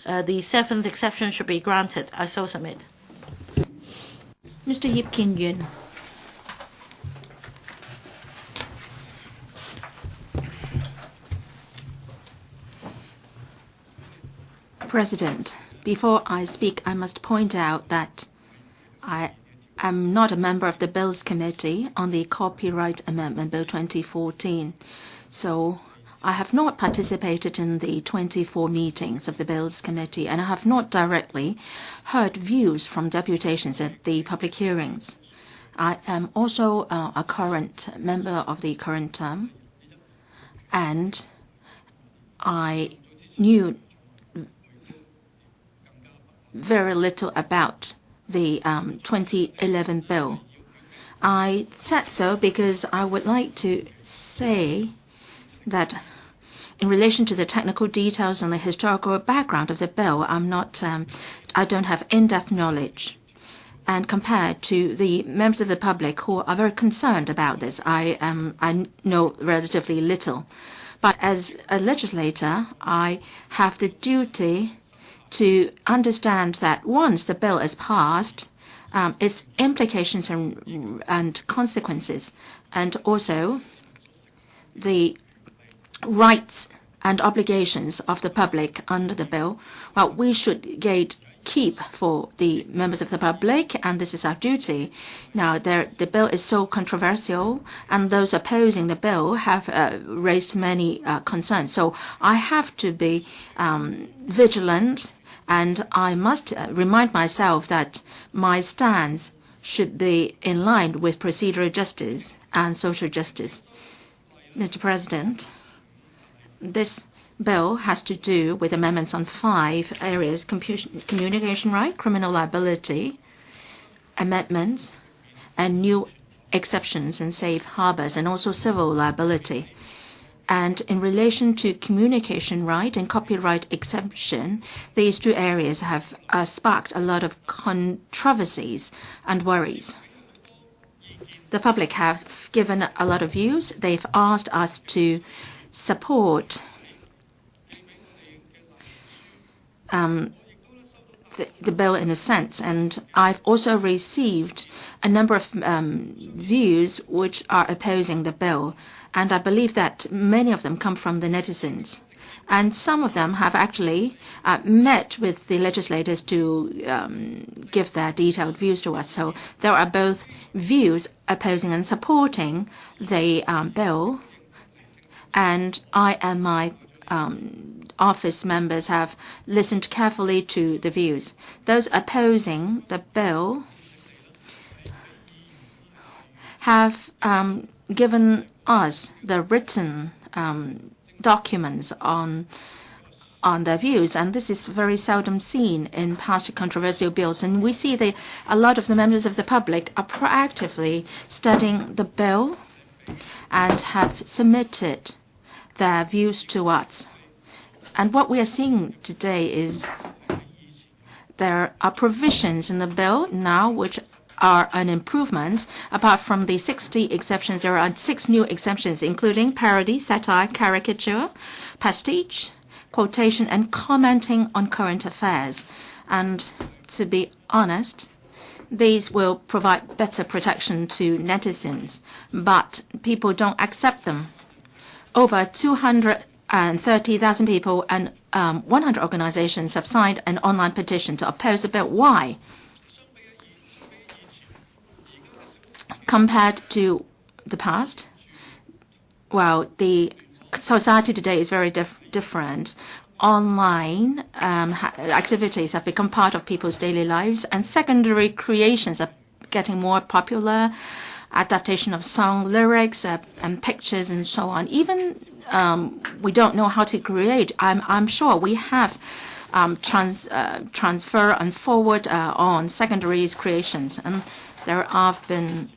the 7th exception should be granted. I so submit. Mr. Yip Kin Yun. President, before I speak, I must point out that I am not a member of the Bills Committee on the Copyright Amendment Bill 2014, so I have not participated in the 24 meetings of the Bills Committee, and I have not directly heard views from deputations at the public hearings. I am also a current member of the current term, and I knew very little about the 2011 bill. I said so because I would like to say that in relation to the technical details and the historical background of the bill, I don't have in-depth knowledge. And compared to the members of the public who are very concerned about this, I know relatively little. But as a legislator, I have the duty to understand that once the bill is passed, its implications and consequences, and also the rights and obligations of the public under the bill, well, we should keep for the members of the public, and this is our duty. Now, the bill is so controversial, and those opposing the bill have raised many concerns. So I have to be vigilant, and I must remind myself that my stance should be in line with procedural justice and social justice. Mr. President, this bill has to do with amendments on 5 areas: communication right, criminal liability, amendments, and new exceptions and safe harbors, and also civil liability. And in relation to communication right and copyright exemption, these 2 areas have sparked a lot of controversies and worries. The public have given a lot of views. They've asked us to support the bill in a sense, and I've also received a number of views which are opposing the bill, and I believe that many of them come from the netizens, and some of them have actually met with the legislators to give their detailed views to us. So there are both views opposing and supporting the bill, and I and my office members have listened carefully to the views. Those opposing the bill have given us the written documents on their views, and this is very seldom seen in past controversial bills. And we see that a lot of the members of the public are proactively studying the bill and have submitted their views to us. And what we are seeing today is there are provisions in the bill now which are an improvement. Apart from the 60 exceptions, there are 6 new exemptions, including parody, satire, caricature, pastiche, quotation, and commenting on current affairs. And to be honest, these will provide better protection to netizens, but people don't accept them. Over 230,000 people and 100 organizations have signed an online petition to oppose the bill. Why? Compared to the past, well, the society today is very different. Online activities have become part of people's daily lives, and secondary creations are getting more popular. Adaptation of song lyrics and pictures and so on. Even we don't know how to create. I'm sure we have transfer and forward on secondary creations, and there have been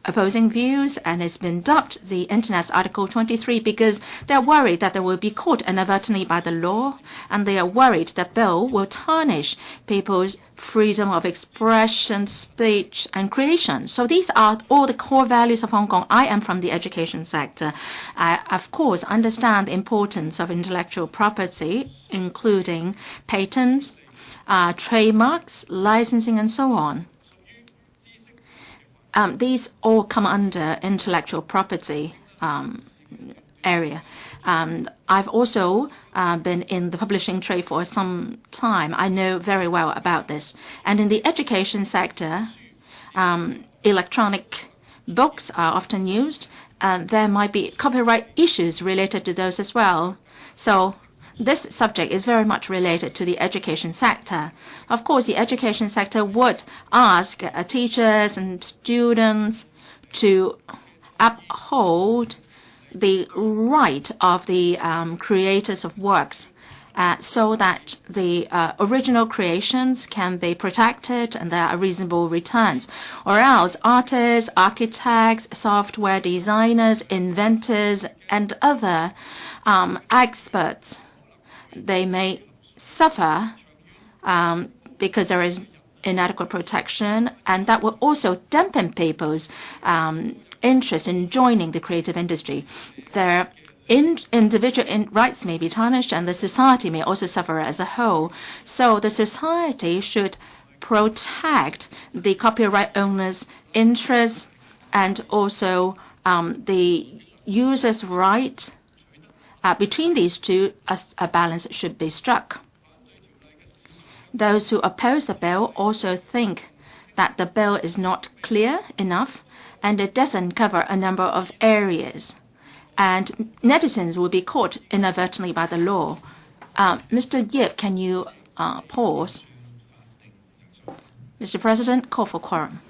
opposing views, and it's been dubbed the Internet's Article 23 because they're worried that they will be caught inadvertently by the law, and they are worried that bill will tarnish people's freedom of expression, speech, and creation. So these are all the core values of Hong Kong. I am from the education sector. I, of course, understand the importance of intellectual property, including patents, trademarks, licensing, and so on. These all come under intellectual property area. I've also been in the publishing trade for some time. I know very well about this. And in the education sector, electronic books are often used. There might be copyright issues related to those as well. So this subject is very much related to the education sector. Of course, the education sector would ask teachers and students to uphold the right of the creators of works so that the original creations can be protected and there are reasonable returns. Or else artists, architects, software designers, inventors, and other experts, they may suffer because there is inadequate protection, and that will also dampen people's interest in joining the creative industry. Their individual rights may be tarnished, and the society may also suffer as a whole. So the society should protect the copyright owner's interests and also the user's right. Between these two, a balance should be struck. Those who oppose the bill also think that the bill is not clear enough and it doesn't cover a number of areas. And netizens will be caught inadvertently by the law. Mr. Yip, can you pause? Mr. President, call for quorum.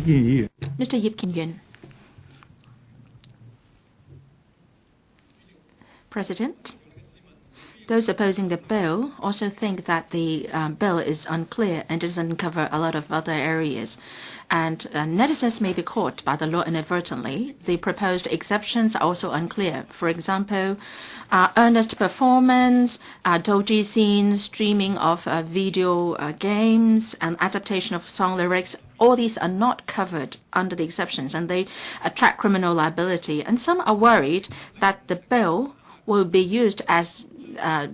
Mr. Yip Kim Yuen. President, those opposing the bill also think that the bill is unclear and doesn't cover a lot of other areas. And netizens may be caught by the law inadvertently. The proposed exceptions are also unclear. For example, earnest performance, doji scenes, streaming of video games, and adaptation of song lyrics. All these are not covered under the exceptions, and they attract criminal liability. And some are worried that the bill will be used as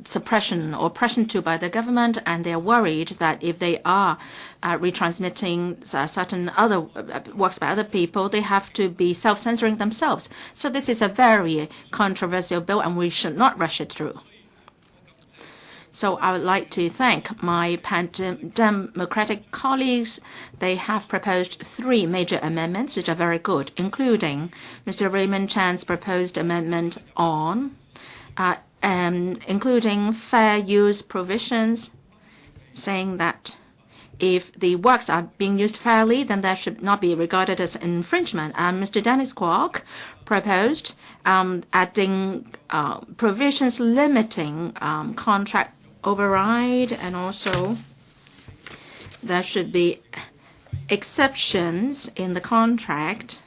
suppression or oppression to by the government, and they are worried that if they are retransmitting certain other works by other people, they have to be self-censoring themselves. So this is a very controversial bill, and we should not rush it through. So I would like to thank my Democratic colleagues. They have proposed 3 major amendments, which are very good, including Mr. Raymond Chan's proposed amendment on including fair use provisions, saying that if the works are being used fairly, then that should not be regarded as infringement. And Mr. Dennis Kwok proposed adding provisions limiting contract override, and also there should be exceptions in the contract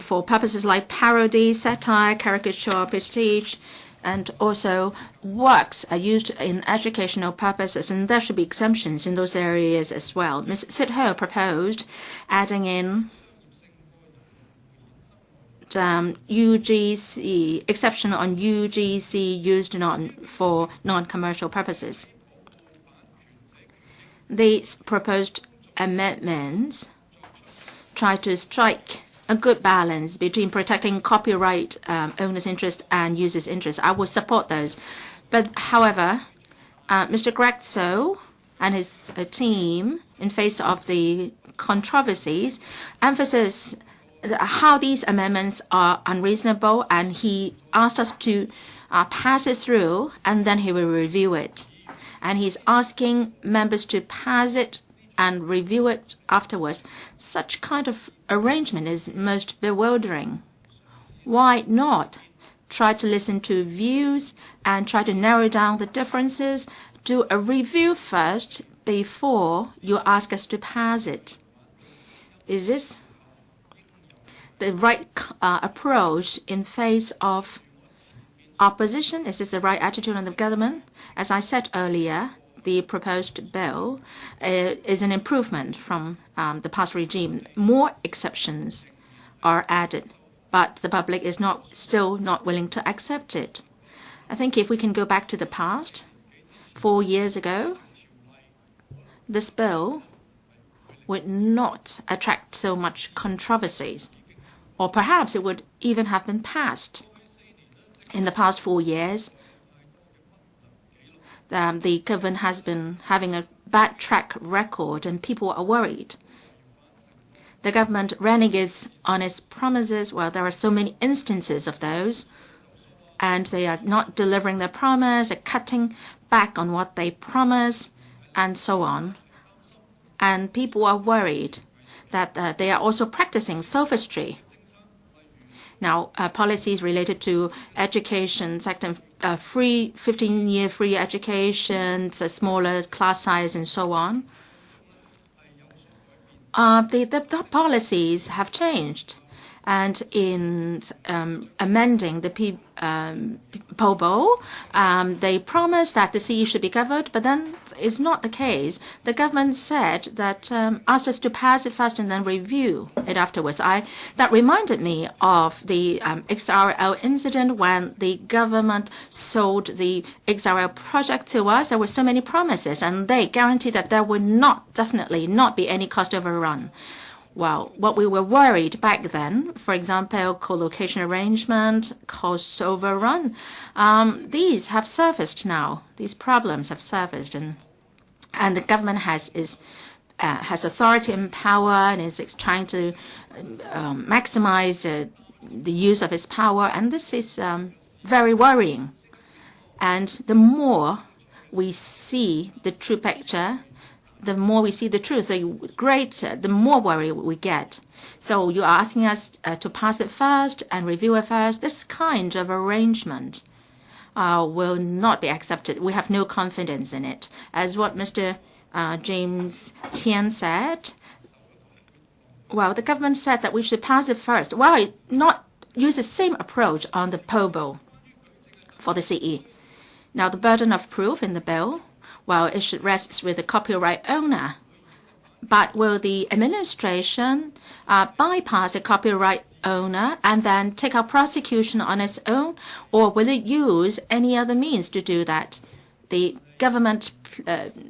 for purposes like parody, satire, caricature, prestige, and also works are used in educational purposes, and there should be exemptions in those areas as well. Ms. Sit-ho proposed adding in UGC, exception on UGC used for non-commercial purposes. These proposed amendments try to strike a good balance between protecting copyright owners' interest and users' interest. I will support those. But however, Mr. Greg So and his team, in face of the controversies, emphasize how these amendments are unreasonable, and he asked us to pass it through, and then he will review it. And he's asking members to pass it and review it afterwards. Such kind of arrangement is most bewildering. Why not try to listen to views and try to narrow down the differences? Do a review first before you ask us to pass it. Is this the right approach in face of opposition? Is this the right attitude on the government? As I said earlier, the proposed bill is an improvement from the past regime. More exceptions are added, but the public is still not willing to accept it. I think if we can go back to the past, 4 years ago, this bill would not attract so much controversies, or perhaps it would even have been passed. In the past 4 years, the government has been having a bad track record, and people are worried. The government renegates on its promises. Well, there are so many instances of those, and they are not delivering their promise, they're cutting back on what they promise, and so on. And people are worried that they are also practicing sophistry. Now, policies related to education sector, free 15-year free education, smaller class size, and so on. The policies have changed, and in amending the POBO, they promised that the CE should be covered, but then it's not the case. The government said that asked us to pass it first and then review it afterwards. That reminded me of the XRL incident when the government sold the XRL project to us. There were so many promises, and they guaranteed that there would definitely not be any cost overrun. Well, what we were worried back then, for example, co-location arrangement, cost overrun, these have surfaced now. These problems have surfaced, and the government has authority and power, and is trying to maximize the use of its power, and this is very worrying. And the more we see the true picture, the more we see the truth, the more worry we get. So you're asking us to pass it first and review it first. This kind of arrangement will not be accepted. We have no confidence in it. As what Mr. James Tian said, well, the government said that we should pass it first. Why not use the same approach on the POBO for the CE? Now, the burden of proof in the bill, well, it should rest with the copyright owner. But will the administration bypass the copyright owner and then take up prosecution on its own, or will it use any other means to do that? The government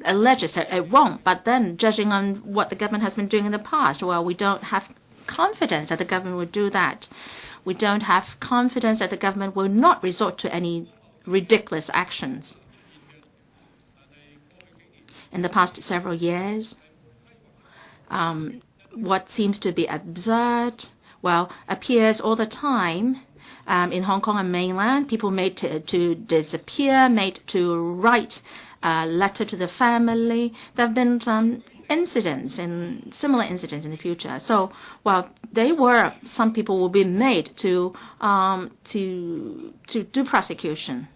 alleges that it won't, but then judging on what the government has been doing in the past, well, we don't have confidence that the government will do that. We don't have confidence that the government will not resort to any ridiculous actions. In the past several years, what seems to be absurd, well, appears all the time in Hong Kong and mainland. People made to disappear, made to write a letter to the family. There have been some similar incidents in the future. So, well, some people will be made to do prosecution.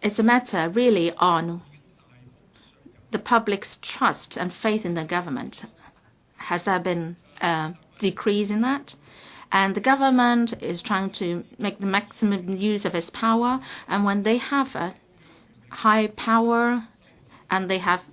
It's a matter really on the public's trust and faith in the government. Has there been a decrease in that? And the government is trying to make the maximum use of its power. And when they have a high power and they have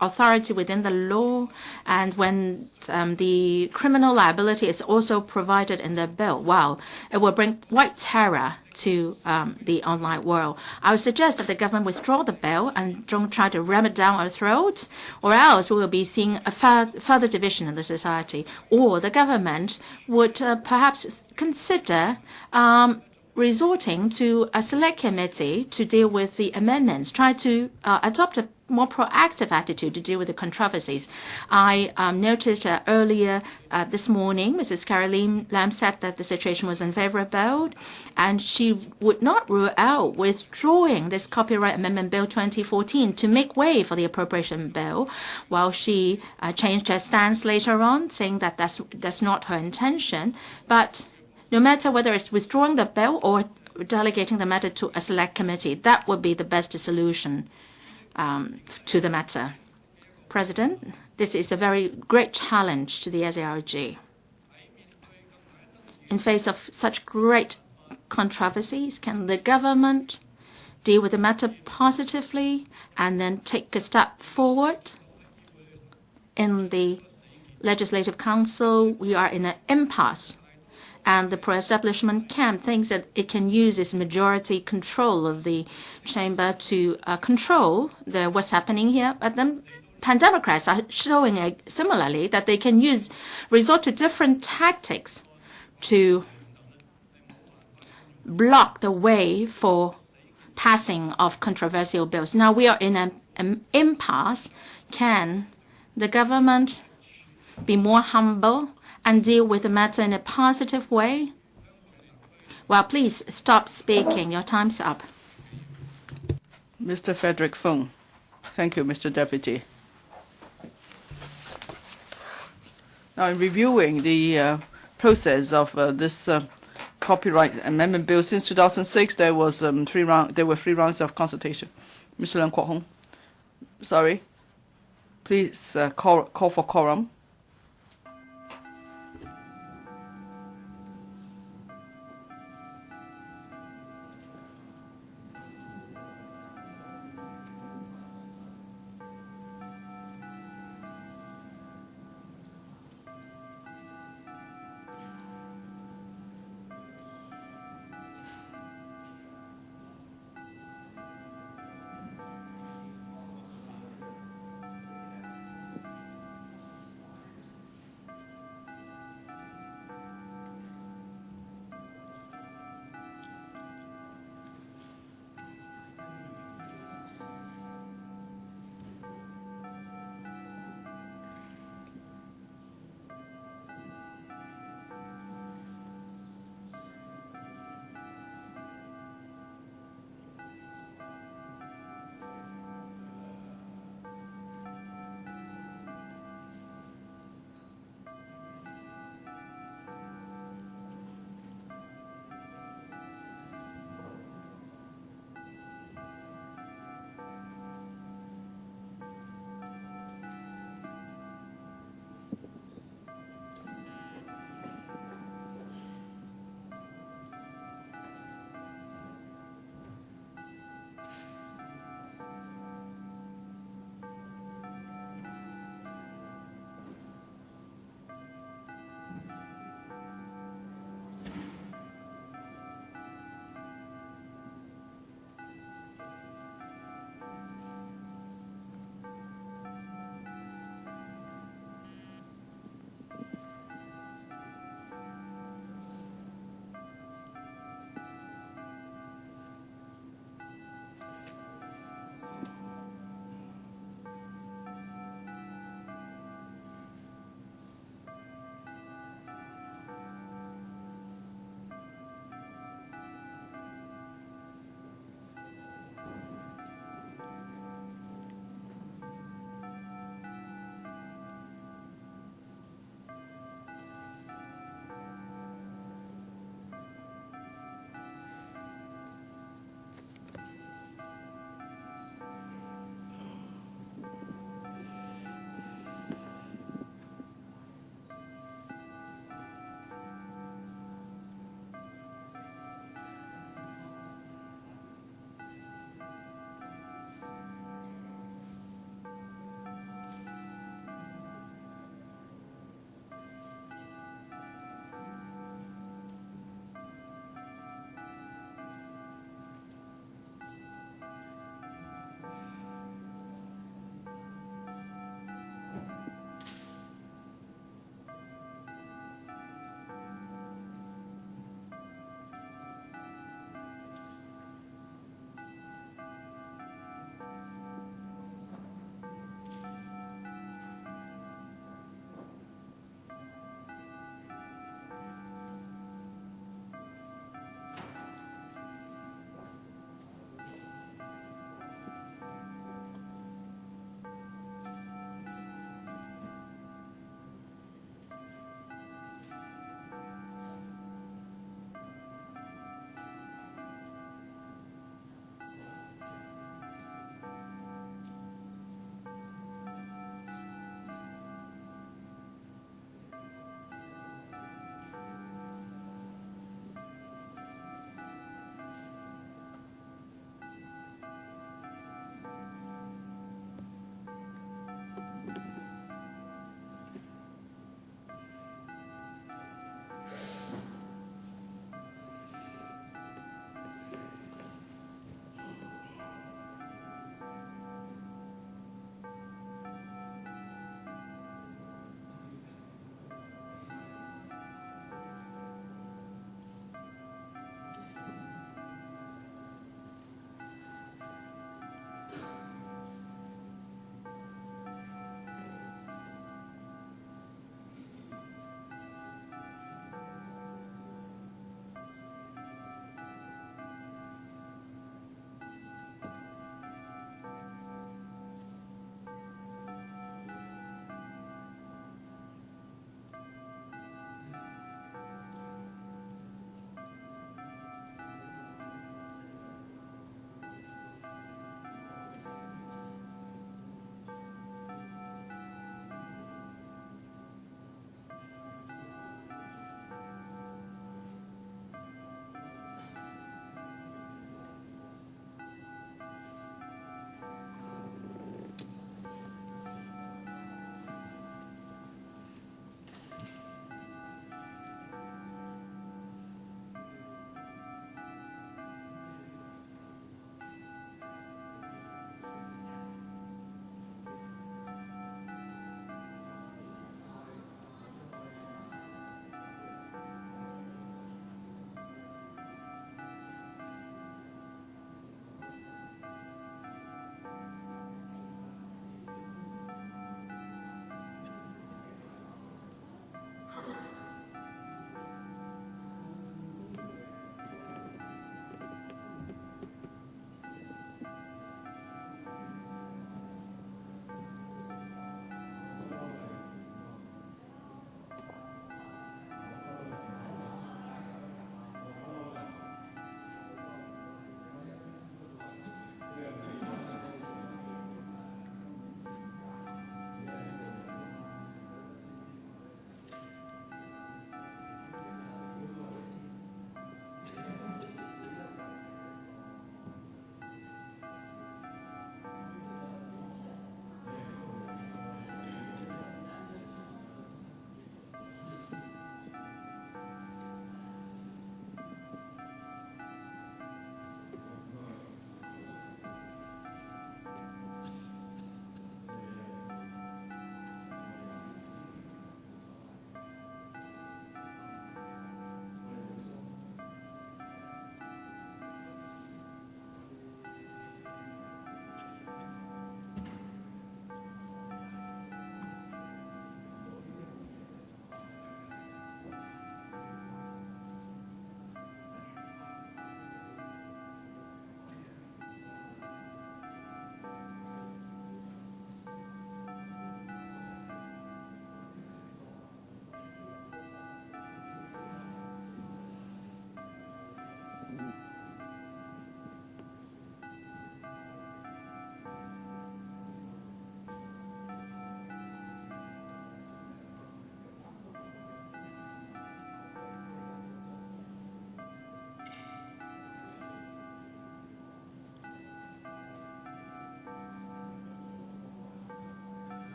authority within the law, and when the criminal liability is also provided in the bill, wow, it will bring white terror to the online world. I would suggest that the government withdraw the bill and don't try to ram it down our throats, or else we will be seeing a further division in the society. Or the government would perhaps consider resorting to a select committee to deal with the amendments, try to adopt a more proactive attitude to deal with the controversies. I noticed earlier this morning, Mrs. Carrie Lam said that the situation was unfavorable, and she would not rule out withdrawing this Copyright Amendment Bill 2014 to make way for the appropriation bill, while she changed her stance later on, saying that that's not her intention. But no matter whether it's withdrawing the bill or delegating the matter to a select committee, that would be the best solution to the matter. President, this is a very great challenge to the SARG. In face of such great controversies, can the government deal with the matter positively and then take a step forward? In the Legislative Council, we are in an impasse, and the pro-establishment camp thinks that it can use its majority control of the chamber to control what's happening here. But then pan-democrats are showing similarly that they can resort to different tactics to block the way for passing of controversial bills. Now we are in an impasse. Can the government be more humble and deal with the matter in a positive way? Well, please stop speaking. Your time's up. Mr. Frederick Fung. Thank you, Mr. Deputy. Now, in reviewing the process of this copyright amendment bill since 2006, there were three rounds of consultation. Mr. Leung Kwok Hong, sorry. Please call for quorum.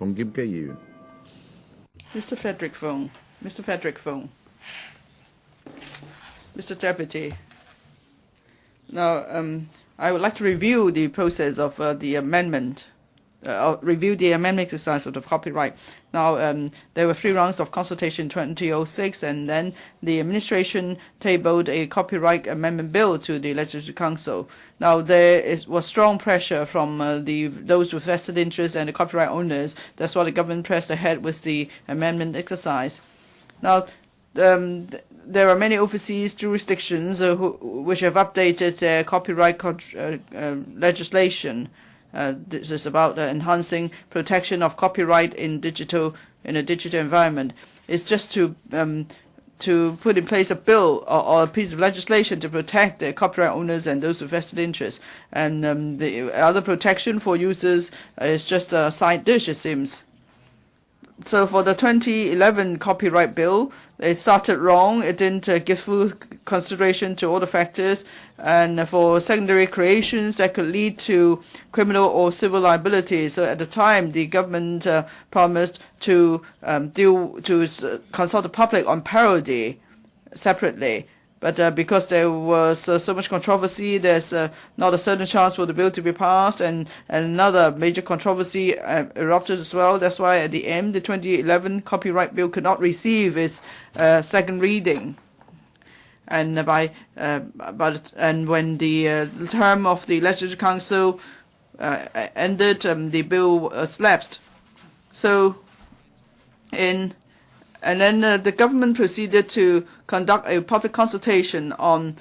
馮檢基議員。Mr. Frederick Fung. Mr. Frederick Fung. Mr. Deputy. Now, I would like to review the process of the amendment. Review the amendment exercise of the copyright. Now, there were 3 rounds of consultation in 2006, and then the administration tabled a copyright amendment bill to the Legislative Council. Now, was strong pressure from those with vested interest and the copyright owners. That's why the government pressed ahead with the amendment exercise. Now, there are many overseas jurisdictions which have updated their copyright legislation. This is about enhancing protection of copyright in a digital environment. It's just to put in place a bill or a piece of legislation to protect the copyright owners and those with vested interest. And the other protection for users is just a side dish, it seems. So for the 2011 copyright bill, it started wrong. It didn't give full consideration to all the factors. And for secondary creations, that could lead to criminal or civil liability. So at the time, the government promised to consult the public on parody separately. But because there was so much controversy, there's not a certain chance for the bill to be passed, and another major controversy erupted as well. That's why at the end, the 2011 copyright bill could not receive its second reading. And when the term of the Legislative Council ended, the bill lapsed. And then the government proceeded to conduct a public consultation on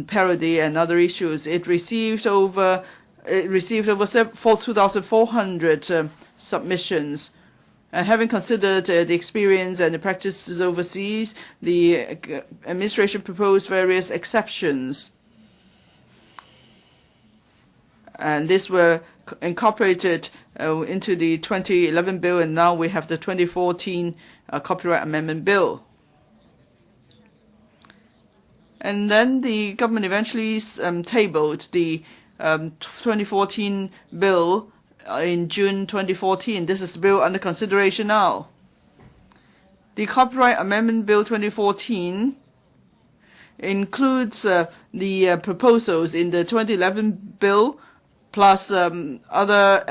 parody and other issues. It received over 2,400 submissions. And having considered the experience and the practices overseas, the administration proposed various exceptions. And these were incorporated into the 2011 bill, and now we have the 2014 copyright amendment bill. And then the government eventually tabled the 2014 bill in June 2014. This is the bill under consideration now. The Copyright Amendment Bill 2014 includes the proposals in the 2011 bill plus other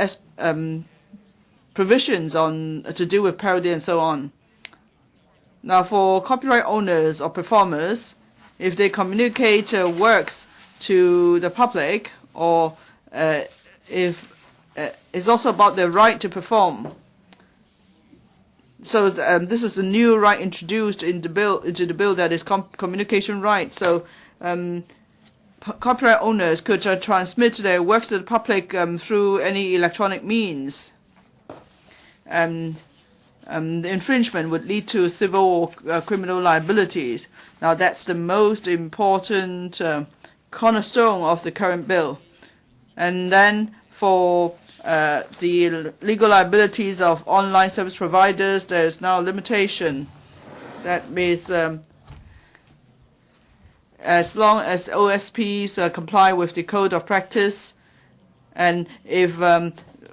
provisions to do with parody and so on. Now, for copyright owners or performers, if they communicate works to the public, or if it's also about their right to perform. So this is a new right introduced into the bill that is communication right. So copyright owners could transmit their works to the public through any electronic means. The infringement would lead to civil or criminal liabilities. Now, that's the most important cornerstone of the current bill. And then for the legal liabilities of online service providers, there is now a limitation. That means as long as OSPs comply with the code of practice, and if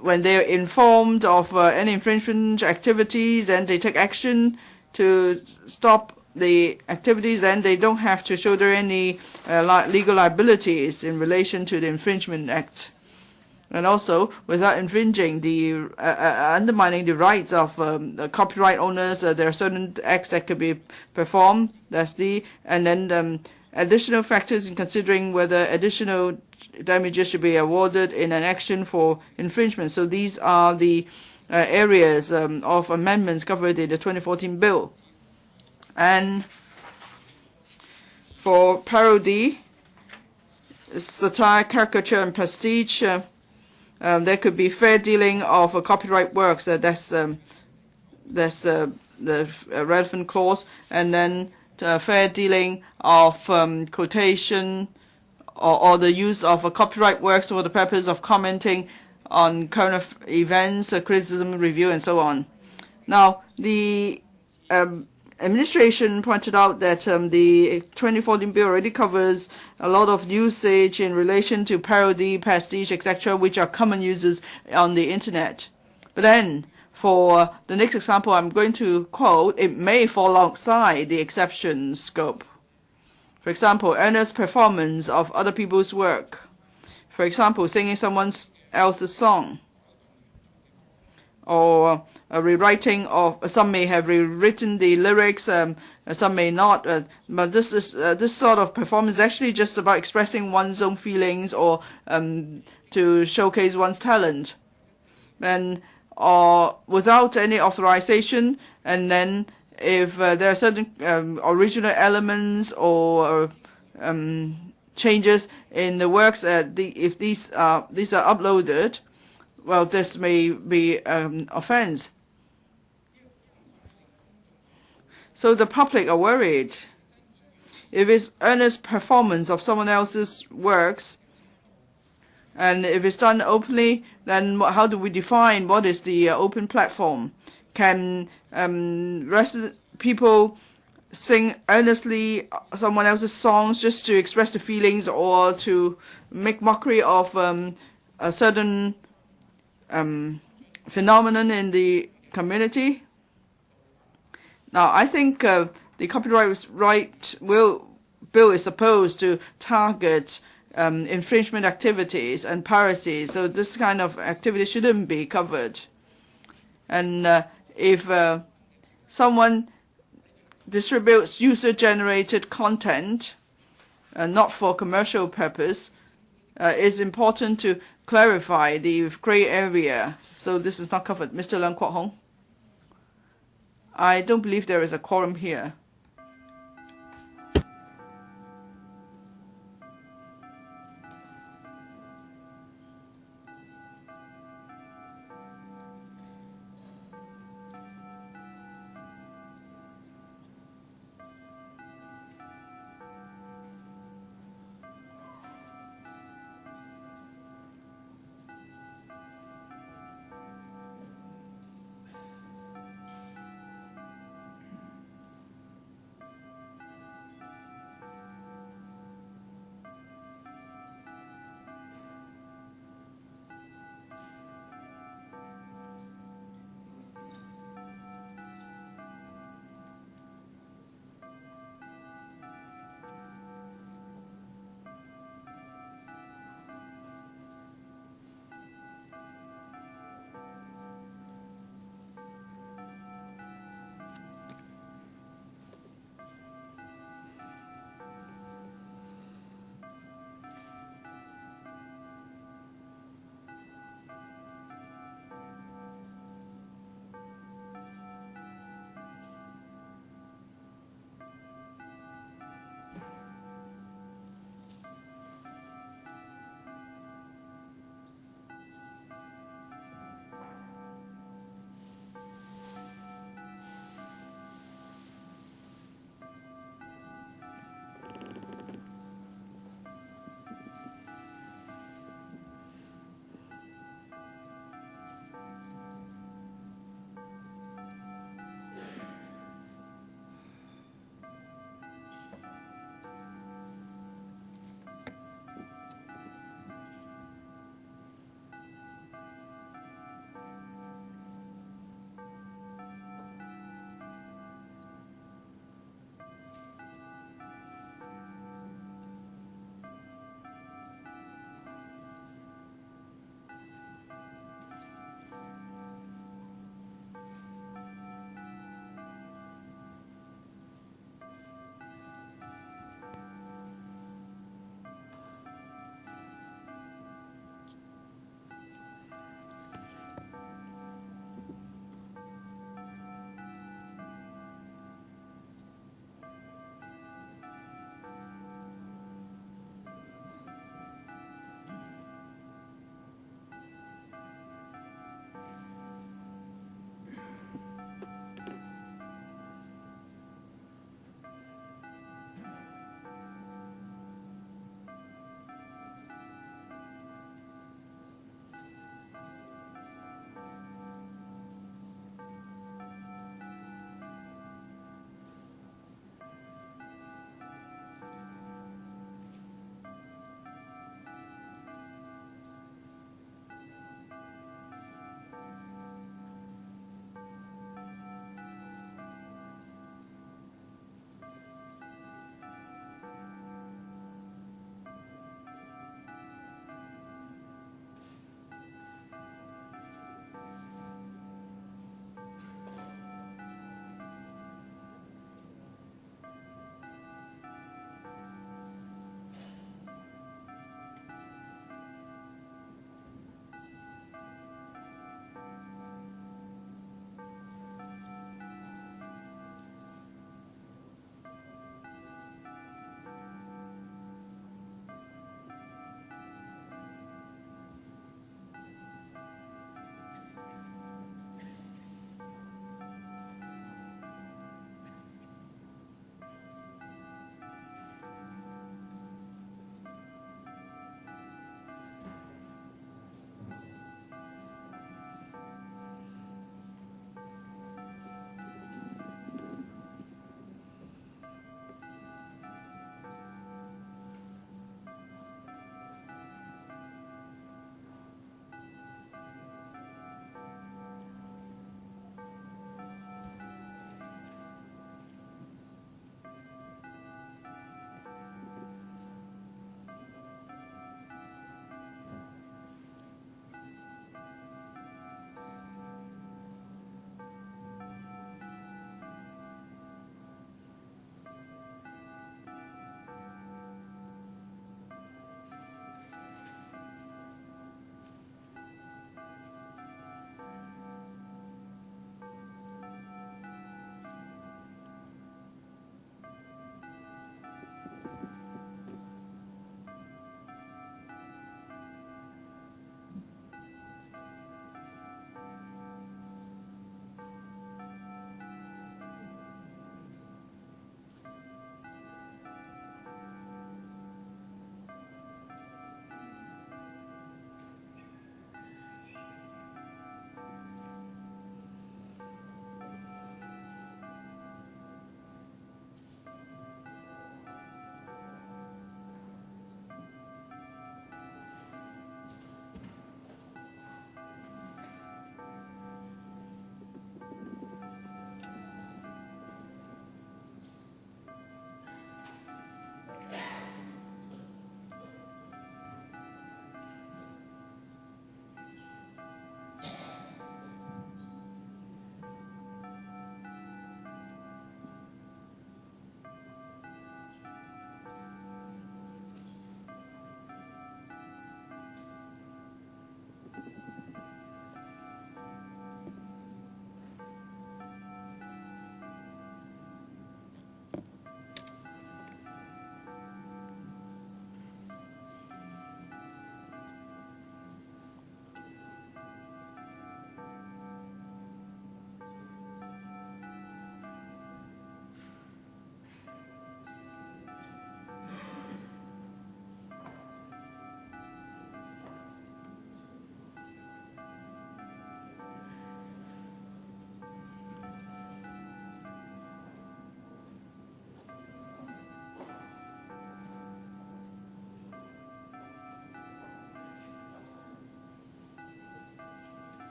when they are informed of any infringement activities and they take action to stop the activities, then they don't have to shoulder any legal liabilities in relation to the infringement act. And also, without infringing undermining the rights of the copyright owners, there are certain acts that could be performed. And then additional factors in considering whether additional damages should be awarded in an action for infringement. So these are the areas of amendments covered in the 2014 bill. And for parody, satire, caricature, and pastiche, there could be fair dealing of copyright works. That's the relevant clause. And then fair dealing of quotation or the use of copyright works for the purpose of commenting on current events, criticism, review, and so on. Now, the administration pointed out that the 2014 bill already covers a lot of usage in relation to parody, pastiche, etc., which are common uses on the internet. But then, For the next example I'm going to quote, it may fall outside the exception scope. For example, earnest performance of other people's work. For example, singing someone else's song. Or a rewriting of, some may have rewritten the lyrics, some may not, but this sort of performance is actually just about expressing one's own feelings or to showcase one's talent. And or without any authorization, and then if there are certain original elements or changes in the works, if these are uploaded, well, this may be offense. So the public are worried. If it's earnest performance of someone else's works, and if it's done openly, then how do we define what is the open platform? Can people sing earnestly someone else's songs just to express the feelings or to make mockery of a certain phenomenon in the community? Now, I think the copyright bill is supposed to target infringement activities and piracy, so this kind of activity shouldn't be covered. And if someone distributes user-generated content, not for commercial purpose, it's important to clarify the gray area. So this is not covered. Mr. Leung Kwok Hong? I don't believe there is a quorum here.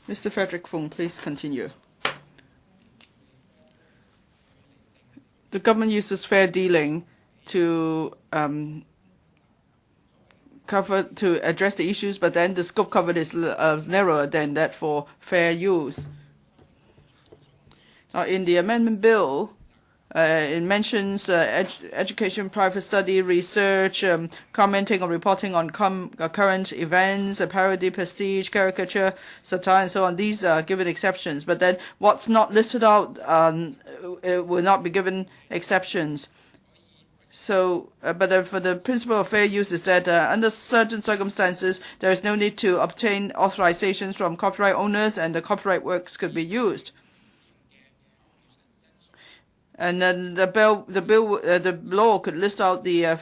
Mr. Frederick Fung, please continue. The government uses fair dealing to address the issues, but then the scope covered is narrower than that for fair use. Now, in the amendment bill, it mentions education, private study, research, commenting or reporting on current events, parody, prestige, caricature, satire, and so on. These are given exceptions. But then what's not listed out will not be given exceptions. So, but for the principle of fair use is that under certain circumstances, there is no need to obtain authorizations from copyright owners, and the copyright works could be used. And then the law could list out the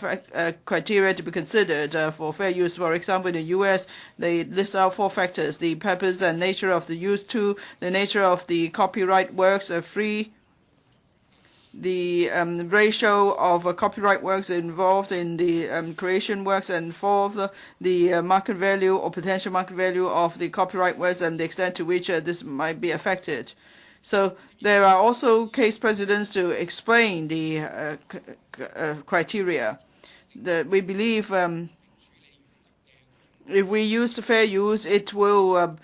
criteria to be considered for fair use. For example, in the U.S., they list out 4 factors: the purpose and nature of the use, 2, the nature of the copyright works, 3, the ratio of copyright works involved in the creation works, and 4, the market value or potential market value of the copyright works and the extent to which this might be affected. So there are also case precedents to explain the criteria. We believe if we use fair use, it will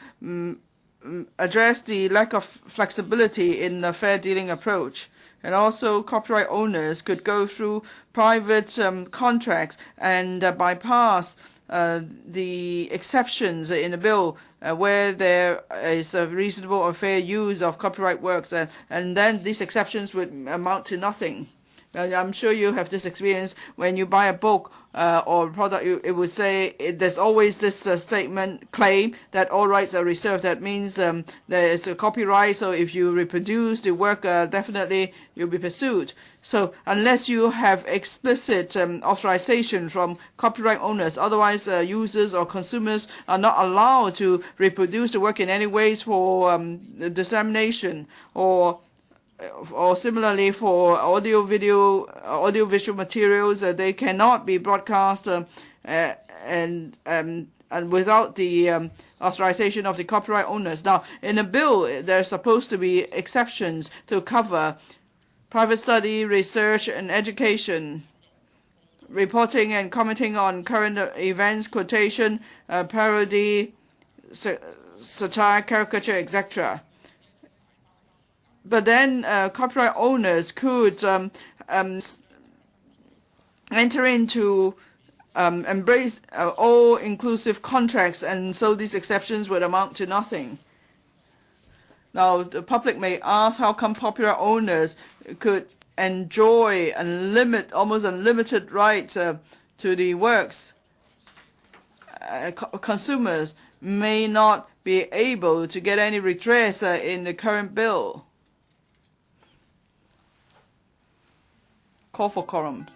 address the lack of flexibility in the fair dealing approach. And also copyright owners could go through private contracts and bypass the exceptions in the bill where there is a reasonable or fair use of copyright works, and then these exceptions would amount to nothing. I'm sure you have this experience when you buy a book or a product. It would say there's always this statement claim that all rights are reserved. That means there is a copyright, so if you reproduce the work, definitely you'll be pursued. So unless you have explicit authorization from copyright owners, otherwise users or consumers are not allowed to reproduce the work in any ways for dissemination, or similarly for audio-visual materials, they cannot be broadcast and without the authorization of the copyright owners. Now, in a bill, there's supposed to be exceptions to cover private study, research, and education, reporting and commenting on current events, quotation, parody, satire, caricature, etc. But then copyright owners could enter into embrace all-inclusive contracts, and so these exceptions would amount to nothing. Now, the public may ask how come copyright owners could enjoy almost unlimited rights to the works. Consumers may not be able to get any redress in the current bill. Call for quorum.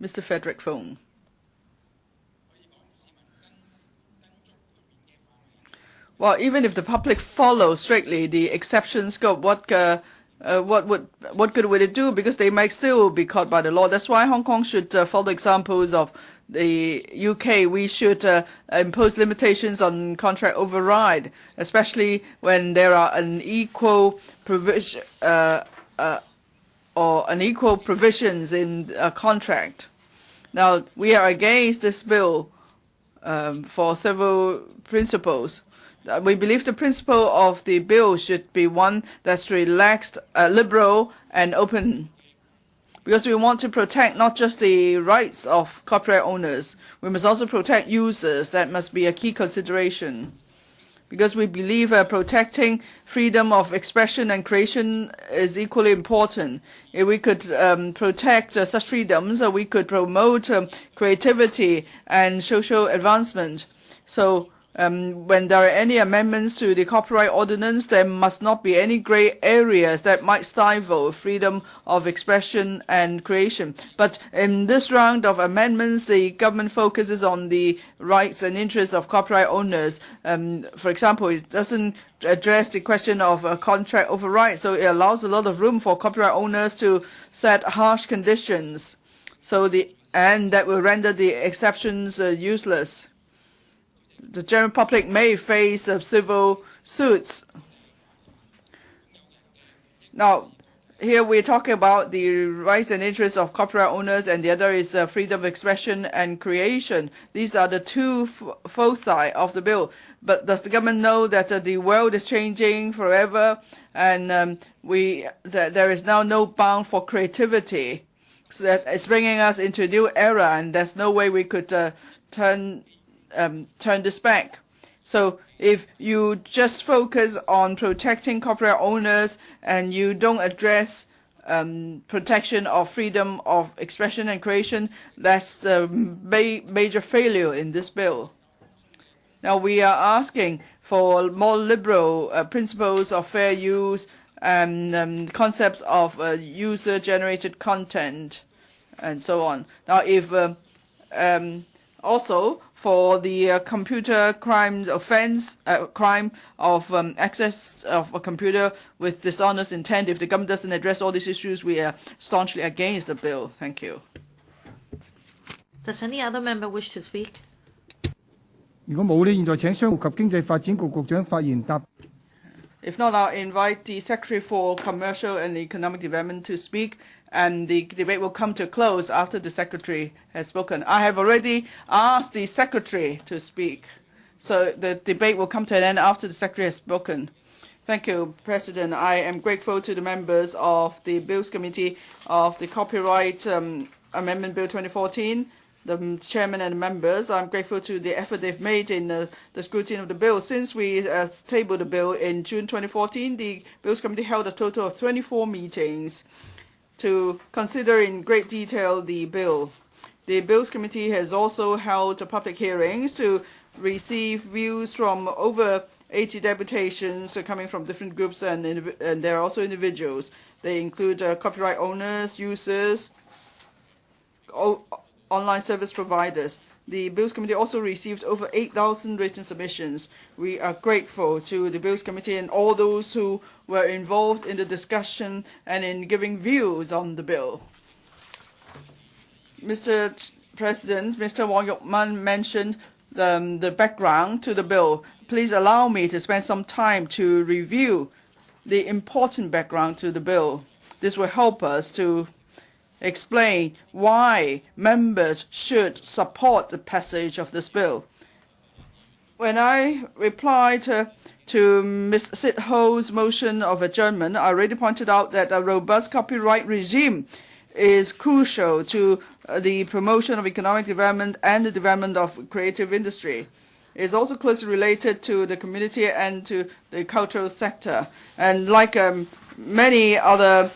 Mr. Frederick Fung. Well, even if the public follows strictly the exception scope, what good would it do? Because they might still be caught by the law. That's why Hong Kong should follow examples of the UK. We should impose limitations on contract override, especially when there are unequal provision or unequal provisions in a contract. Now, we are against this bill for several principles. We believe the principle of the bill should be one that's relaxed, liberal, and open, because we want to protect not just the rights of copyright owners, we must also protect users. That must be a key consideration, because we believe protecting freedom of expression and creation is equally important. If we could protect such freedoms, we could promote creativity and social advancement. So when there are any amendments to the copyright ordinance, there must not be any grey areas that might stifle freedom of expression and creation. But in this round of amendments, the government focuses on the rights and interests of copyright owners. For example, it doesn't address the question of a contract override, so it allows a lot of room for copyright owners to set harsh conditions, and that will render the exceptions useless. The general public may face civil suits. Now, here we're talking about the rights and interests of copyright owners, and the other is freedom of expression and creation. These are the two foci of the bill. But does the government know that the world is changing forever, and that there is now no bound for creativity? So that it's bringing us into a new era, and there's no way we could turn this back. So if you just focus on protecting copyright owners and you don't address protection of freedom of expression and creation, that's the major failure in this bill. Now we are asking for more liberal principles of fair use and concepts of user-generated content and so on. Now if also for the computer crimes offense, crime of access of a computer with dishonest intent, if the government doesn't address all these issues, we are staunchly against the bill. Thank you. Does any other member wish to speak? 如果冇呢，現在請商務及經濟發展局局長發言答。If not, I'll invite the Secretary for Commercial and Economic Development to speak, and the debate will come to a close after the Secretary has spoken. I have already asked the Secretary to speak, so the debate will come to an end after the Secretary has spoken. Thank you, President. I am grateful to the members of the Bills Committee of the Copyright Amendment Bill 2014, the Chairman and the members. I'm grateful to the effort they've made in the scrutiny of the bill. Since we tabled the bill in June 2014, the Bills Committee held a total of 24 meetings to consider in great detail the bill. The Bills Committee has also held public hearings to receive views from over 80 deputations coming from different groups, and there are also individuals. They include copyright owners, users, online service providers. The Bills Committee also received over 8,000 written submissions. We are grateful to the Bills Committee and all those who were involved in the discussion and in giving views on the bill. Mr. President, Mr. Wong Yok-man mentioned the background to the bill. Please allow me to spend some time to review the important background to the bill. This will help us to explain why members should support the passage of this bill. When I replied to Ms. Sit Ho's motion of adjournment, I already pointed out that a robust copyright regime is crucial to the promotion of economic development and the development of creative industry. It is also closely related to the community and to the cultural sector. And like many other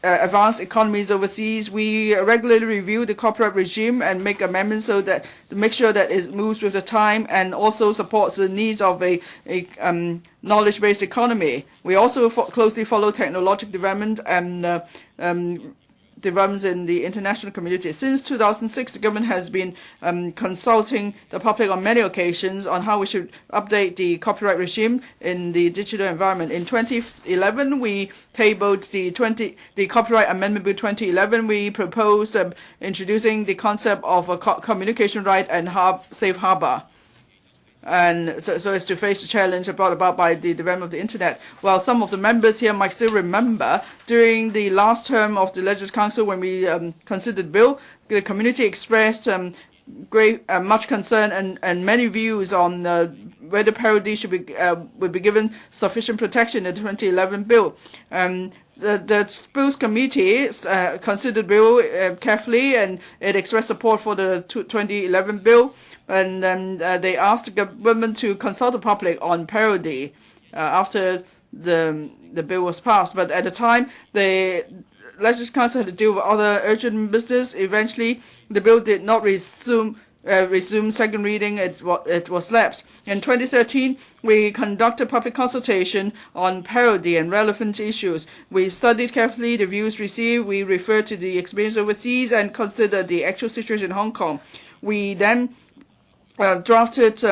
advanced economies overseas, we regularly review the copyright regime and make amendments so that to make sure that it moves with the time and also supports the needs of a knowledge-based economy. We also closely follow technological development and developments in the international community. Since 2006, the government has been consulting the public on many occasions on how we should update the copyright regime in the digital environment. In 2011, we tabled the Copyright Amendment Bill 2011. We proposed introducing the concept of a communication right and safe harbor, and so as to face the challenge brought about by the development of the internet. Well, some of the members here might still remember during the last term of the Legislative Council when we considered the bill, the community expressed much concern and many views on whether parody would be given sufficient protection in the 2011 bill. The Bills Committee considered the bill carefully, and it expressed support for the 2011 bill, and they asked the government to consult the public on parody after the bill was passed. But at the time, the Legislative Council had to deal with other urgent business. Eventually, the bill did not resume second reading. It was lapsed. In 2013, we conducted public consultation on parody and relevant issues. We studied carefully the views received. We referred to the experience overseas and considered the actual situation in Hong Kong. We then drafted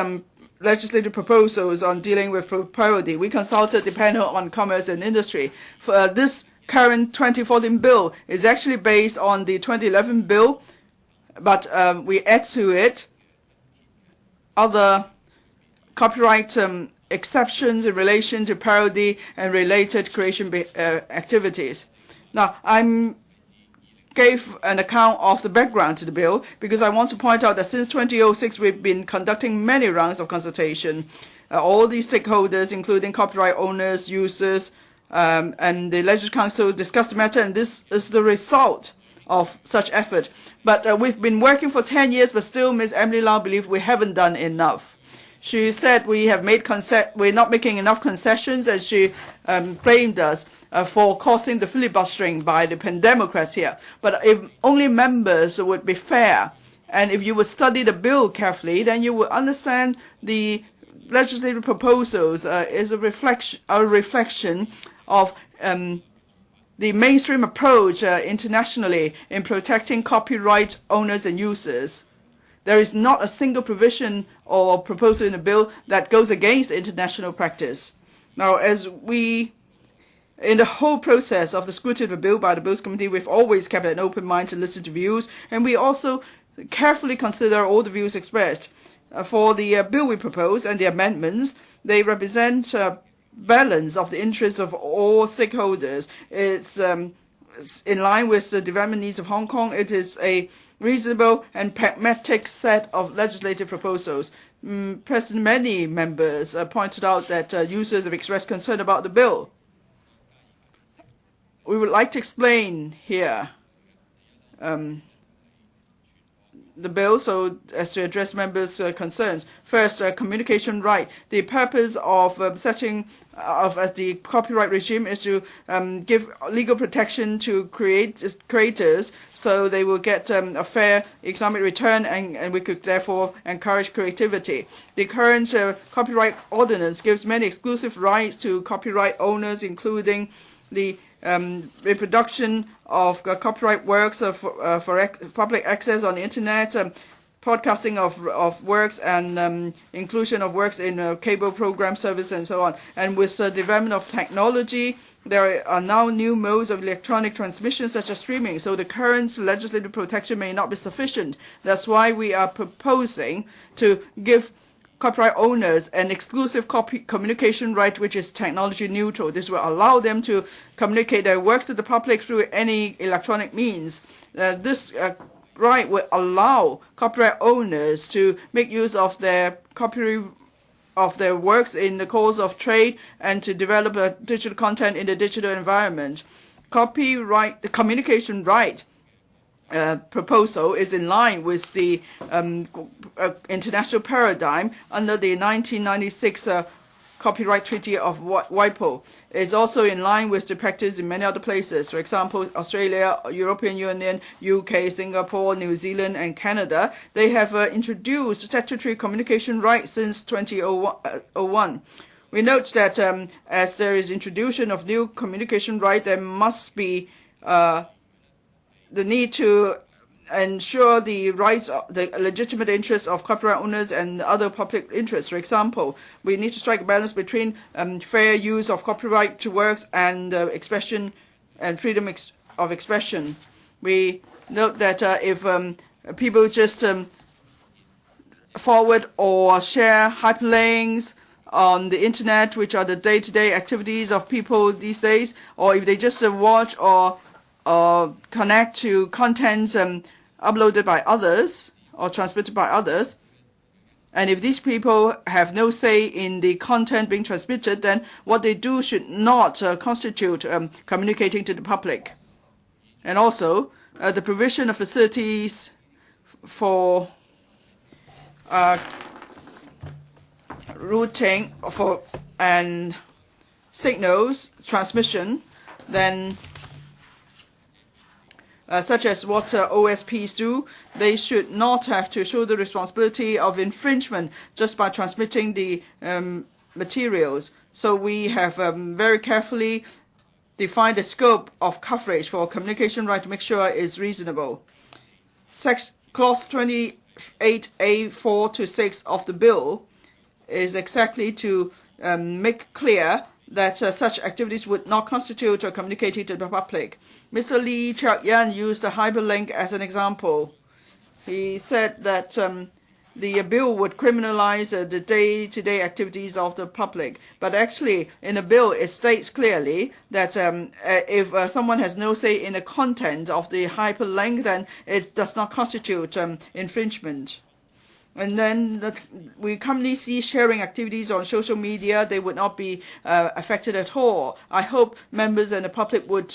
legislative proposals on dealing with parody. We consulted the panel on commerce and industry. For this current 2014 bill is actually based on the 2011 bill, but we add to it other copyright exceptions in relation to parody and related creation activities. Now, I gave an account of the background to the bill because I want to point out that since 2006 we've been conducting many rounds of consultation. All these stakeholders, including copyright owners, users, and the Legislative Council discussed the matter, and this is the result of such effort. But we've been working for 10 years, but still Ms. Emily Lau believes we haven't done enough. She said we're not making enough concessions, and she blamed us for causing the filibustering by the Pen Democrats here. But if only members would be fair, and if you would study the bill carefully, then you would understand the legislative proposals is a reflection of the mainstream approach internationally in protecting copyright owners and users. There is not a single provision or proposal in the bill that goes against international practice. Now, in the whole process of the scrutiny of the bill by the Bills Committee, we've always kept an open mind to listen to views, and we also carefully consider all the views expressed. For the bill we propose and the amendments, they represent balance of the interests of all stakeholders. It's in line with the development needs of Hong Kong. It is a reasonable and pragmatic set of legislative proposals. President, many members pointed out that users have expressed concern about the bill. We would like to explain here the bill so as to address members' concerns. First, communication right. The purpose of setting of the copyright regime is to give legal protection to creators so they will get a fair economic return, and we could therefore encourage creativity. The current copyright ordinance gives many exclusive rights to copyright owners, including the reproduction of copyright works for public access on the internet, podcasting of works, and inclusion of works in cable program service, and so on. And with the development of technology, there are now new modes of electronic transmission, such as streaming. So the current legislative protection may not be sufficient. That's why we are proposing to give copyright owners an exclusive communication right, which is technology neutral. This will allow them to communicate their works to the public through any electronic means. This right will allow copyright owners to make use of their works in the course of trade and to develop digital content in the digital environment. The communication right proposal is in line with the international paradigm under the 1996 Copyright Treaty of WIPO. It's also in line with the practice in many other places. For example, Australia, European Union, UK, Singapore, New Zealand, and Canada. They have introduced statutory communication rights since 2001. We note that as there is introduction of new communication right, there must be the need to ensure the rights, the legitimate interests of copyright owners and other public interests. For example, we need to strike a balance between fair use of copyright works and expression and freedom of expression. We note that if people just forward or share hyperlinks on the internet, which are the day-to-day activities of people these days, or if they just watch or connect to contents uploaded by others or transmitted by others, and if these people have no say in the content being transmitted, then what they do should not constitute communicating to the public. And also, the provision of facilities for routing and signals transmission, then such as what OSPs do, they should not have to show the responsibility of infringement just by transmitting the materials. So we have very carefully defined the scope of coverage for communication right to make sure it is reasonable. Clause 28A 4-6 of the bill is exactly to make clear that such activities would not constitute or communicating to the public. Mr. Lee Cheuk-yan used a hyperlink as an example. He said that the bill would criminalize the day-to-day activities of the public. But actually, in the bill, it states clearly that if someone has no say in the content of the hyperlink, then it does not constitute infringement. And then we commonly see sharing activities on social media. They would not be affected at all. I hope members and the public would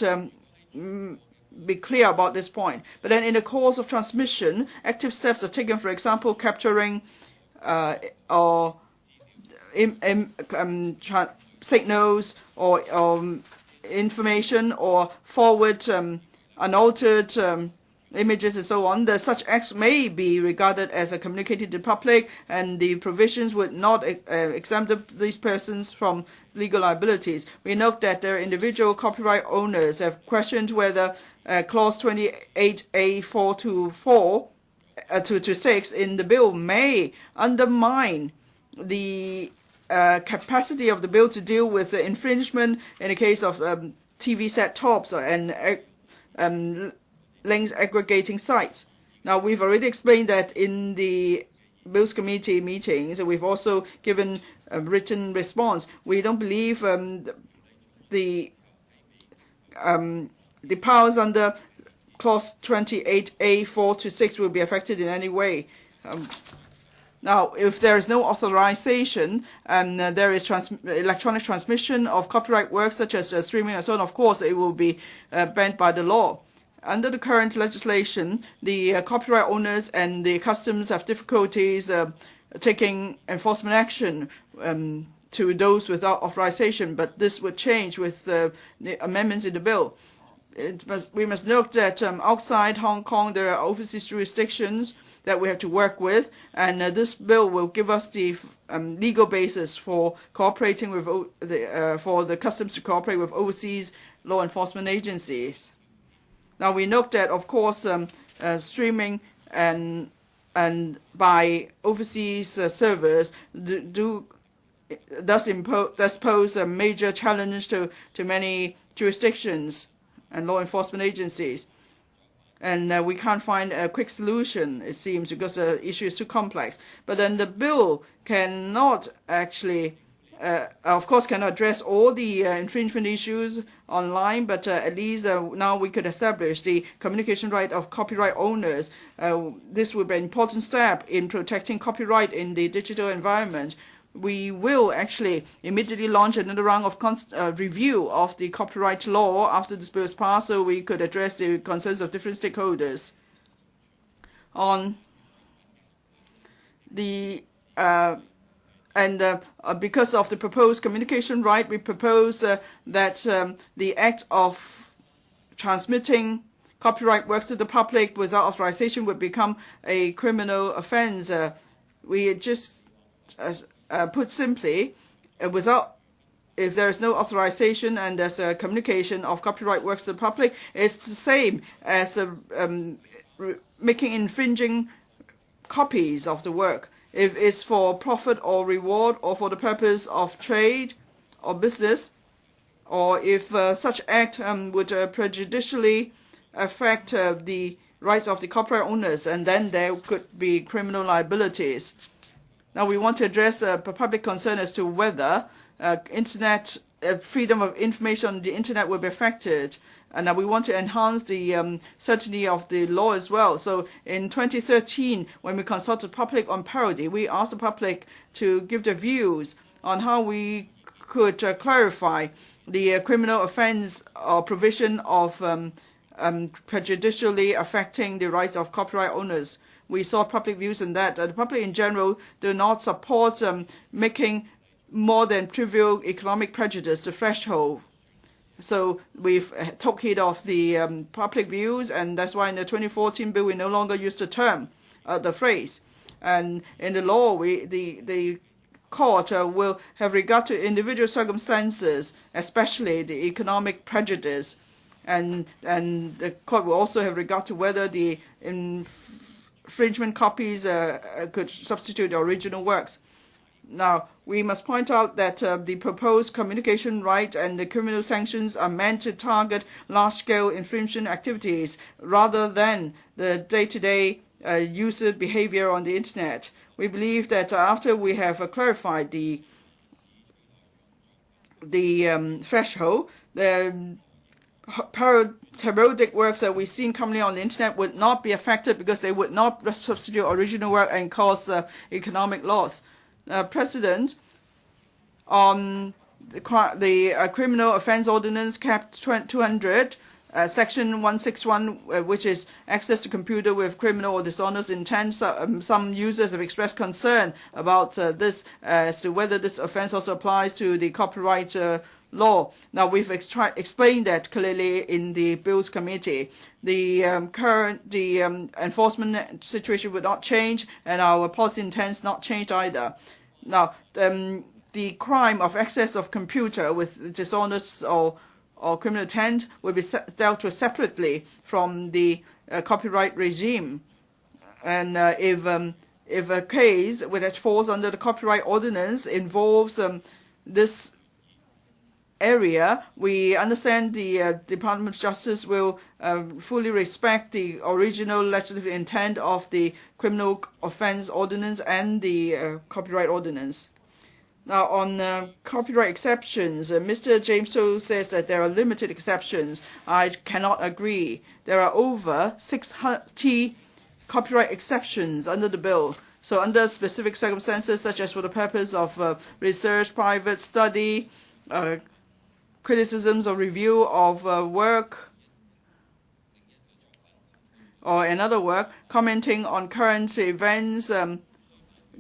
be clear about this point. But then in the course of transmission, active steps are taken, for example, capturing or signals or information or forward unaltered images and so on. Such acts may be regarded as a communicated to the public, and the provisions would not exempt these persons from legal liabilities. We note that their individual copyright owners have questioned whether Clause 28A 4-6 in the bill may undermine the capacity of the bill to deal with the infringement in the case of TV set-tops and links aggregating sites. Now, we've already explained that in the Bills Committee meetings. We've also given a written response. We don't believe the powers under Clause 28A 4-6 will be affected in any way. Now, if there is no authorization and there is electronic transmission of copyright works such as streaming and so on, of course, it will be banned by the law. Under the current legislation, the copyright owners and the customs have difficulties taking enforcement action to those without authorization, but this would change with the amendments in the bill. We must note that outside Hong Kong, there are overseas jurisdictions that we have to work with, and this bill will give us the legal basis for cooperating with for the customs to cooperate with overseas law enforcement agencies. Now, we note that, of course, streaming and by overseas servers does pose a major challenge to many jurisdictions and law enforcement agencies. And we can't find a quick solution, it seems, because the issue is too complex. But then the bill cannot actually of course, cannot address all the infringement issues online, but at least now we could establish the communication right of copyright owners. This would be an important step in protecting copyright in the digital environment. We will actually immediately launch another round of review of the copyright law after this bill is passed, so we could address the concerns of different stakeholders. On the because of the proposed communication right, we propose that the act of transmitting copyright works to the public without authorization would become a criminal offense. We just, put simply, without if there is no authorization and there's a communication of copyright works to the public, it's the same as making infringing copies of the work. If it's for profit or reward or for the purpose of trade or business, or if such act would prejudicially affect the rights of the copyright owners, and then there could be criminal liabilities. Now we want to address public concern as to whether internet freedom of information on the internet will be affected, and we want to enhance the certainty of the law as well. So in 2013, when we consulted public on parody, we asked the public to give their views on how we could clarify the criminal offense or provision of prejudicially affecting the rights of copyright owners. We saw public views on that. The public in general do not support making more than trivial economic prejudice the threshold. So we've took heed of the public views, and that's why in the 2014 bill we no longer use the term, the phrase. And in the law, the court will have regard to individual circumstances, especially the economic prejudice, and the court will also have regard to whether the infringement copies could substitute the original works. Now, we must point out that the proposed communication right and the criminal sanctions are meant to target large-scale infringement activities rather than the day-to-day user behavior on the internet. We believe that after we have clarified the threshold, the parodic works that we've seen commonly on the internet would not be affected because they would not substitute original work and cause economic loss. President, on the Criminal Offence Ordinance Cap 200, Section 161, which is access to computer with criminal or dishonest intent. Some users have expressed concern about this as to whether this offence also applies to the copyright law. Now, we've explained that clearly in the Bills Committee. The enforcement situation would not change, and our policy intends not change either. Now, the crime of access of computer with dishonest or criminal intent will be dealt with separately from the copyright regime. And if a case which falls under the copyright ordinance involves this area, we understand the Department of Justice will fully respect the original legislative intent of the Criminal Offence Ordinance and the Copyright Ordinance. Now, on copyright exceptions, Mr. James So says that there are limited exceptions. I cannot agree. There are over 60 copyright exceptions under the bill. So under specific circumstances, such as for the purpose of research, private study, criticisms or review of work or another work, commenting on current events,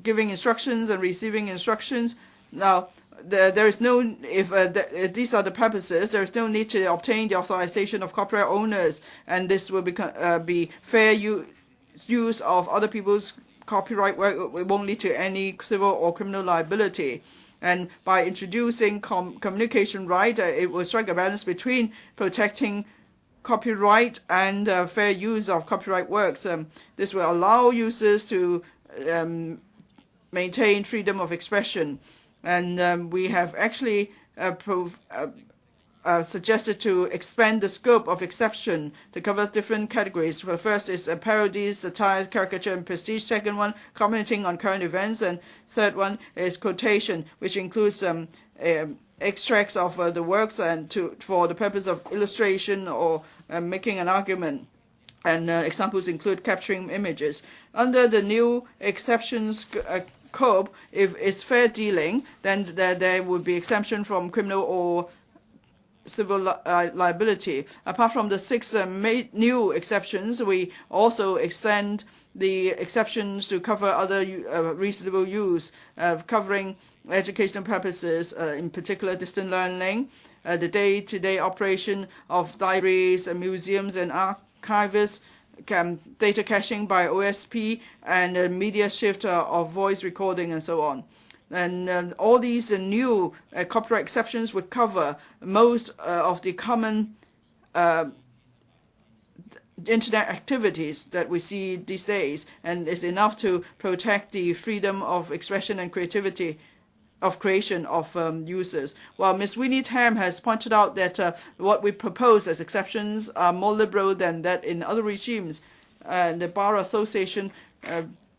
giving instructions and receiving instructions. Now, there is no, if these are the purposes, there is no need to obtain the authorization of copyright owners, and this will be fair use of other people's copyright work. It won't lead to any civil or criminal liability. And by introducing communication right, it will strike a balance between protecting copyright and fair use of copyright works. This will allow users to maintain freedom of expression. And we have actually suggested to expand the scope of exception to cover different categories. Well, first is parodies, satire, caricature, and prestige. Second one, commenting on current events. And third one is quotation, which includes extracts of the works and for the purpose of illustration or making an argument. And examples include capturing images. Under the new exceptions scope, if it's fair dealing, then there would be exemption from criminal or civil liability. Apart from the 6 new exceptions, we also extend the exceptions to cover other reasonable use, covering educational purposes, in particular distant learning, the day-to-day operation of libraries, museums, and archivists, data caching by OSP, and media shift of voice recording, and so on. And all these new copyright exceptions would cover most of the common internet activities that we see these days, and is enough to protect the freedom of expression and creativity of creation of users. Well, Ms. Winnie Tam has pointed out that what we propose as exceptions are more liberal than that in other regimes. And the Bar Association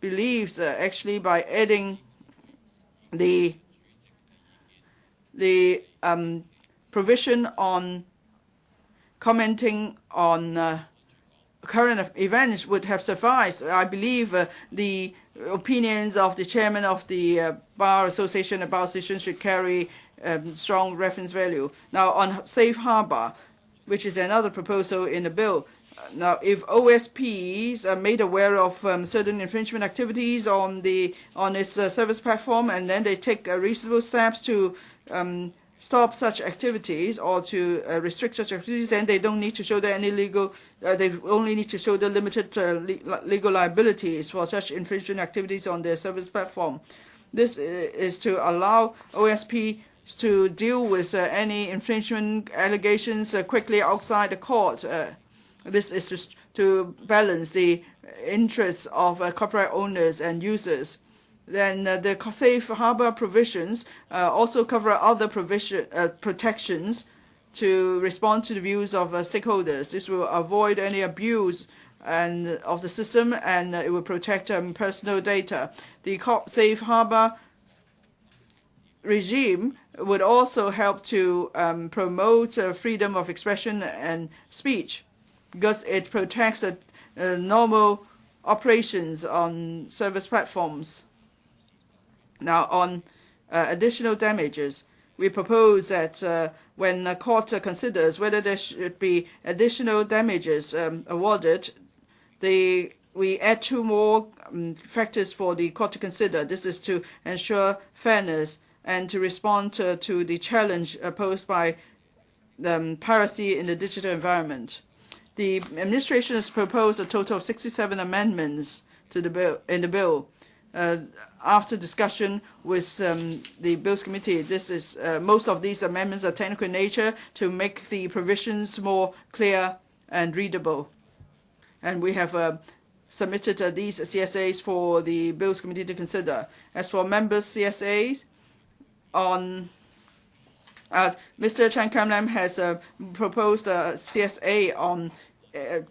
believes actually by adding the provision on commenting on current events would have sufficed. I believe the opinions of the chairman of the Bar Association and Bar Association should carry strong reference value. Now, on safe harbor, which is another proposal in the bill, now if OSPs are made aware of certain infringement activities on its service platform, and then they take reasonable steps to stop such activities or to restrict such activities, and they don't need to show any legal, they only need to show the limited legal liabilities for such infringement activities on their service platform. This is to allow OSP to deal with any infringement allegations quickly outside the court. This is just to balance the interests of copyright owners and users. Then the safe harbor provisions also cover other protections to respond to the views of stakeholders. This will avoid any abuse of the system, and it will protect personal data. The safe harbor regime would also help to promote freedom of expression and speech, because it protects normal operations on service platforms. Now, on additional damages, we propose that when a court considers whether there should be additional damages awarded, we add two more factors for the court to consider. This is to ensure fairness and to respond to the challenge posed by piracy in the digital environment. The administration has proposed a total of 67 amendments to the bill in the bill. After discussion with the Bills Committee, most of these amendments are technical in nature to make the provisions more clear and readable. And we have submitted these CSAs for the Bills Committee to consider. As for members' CSAs, Mr. Kam-lam has proposed a CSA on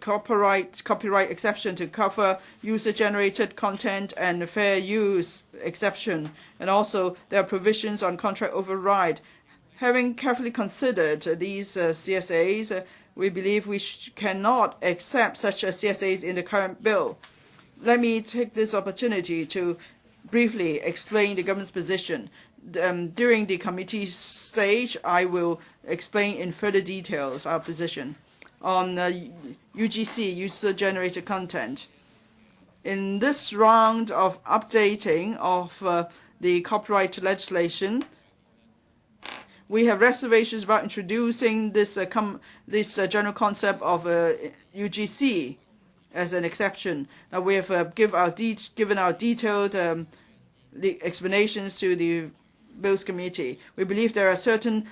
copyright exception to cover user-generated content and fair use exception, and also there are provisions on contract override. Having carefully considered these CSAs, we believe we cannot accept such CSAs in the current bill. Let me take this opportunity to briefly explain the government's position. During the committee stage, I will explain in further details our position on UGC, user-generated content. In this round of updating of the copyright legislation, we have reservations about introducing this general concept of UGC as an exception. Now we have given our detailed the explanations to the Bills Committee. We believe there are certain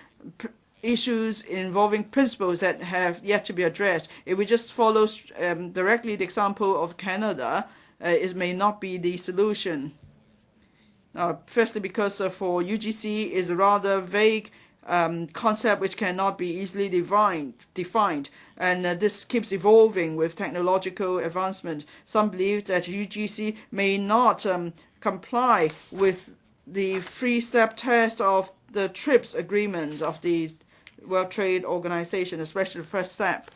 issues involving principles that have yet to be addressed. If we just follow directly the example of Canada, it may not be the solution. Firstly, because for UGC is a rather vague concept which cannot be easily defined, and this keeps evolving with technological advancement. Some believe that UGC may not comply with the three-step test of the TRIPS agreement of the World Trade Organization, especially the first step.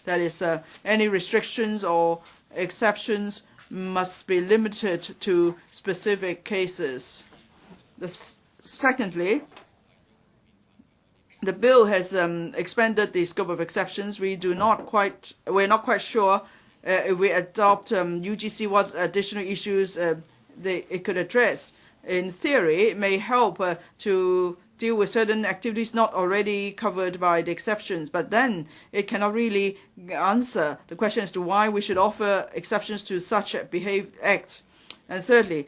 That is, any restrictions or exceptions must be limited to specific cases. Secondly, the bill has expanded the scope of exceptions. We're not quite sure if we adopt UGC what additional issues it could address. In theory, it may help to deal with certain activities not already covered by the exceptions, but then it cannot really answer the question as to why we should offer exceptions to such acts. And thirdly,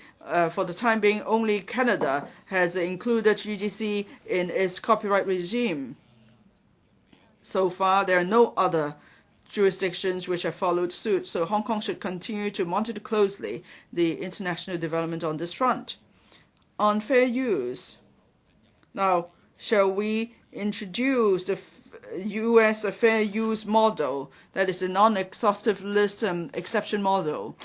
for the time being, only Canada has included UGC in its copyright regime. So far, there are no other jurisdictions which have followed suit, so Hong Kong should continue to monitor closely the international development on this front. On fair use, now, shall we introduce the U.S. fair use model, that is a non-exhaustive list exception model?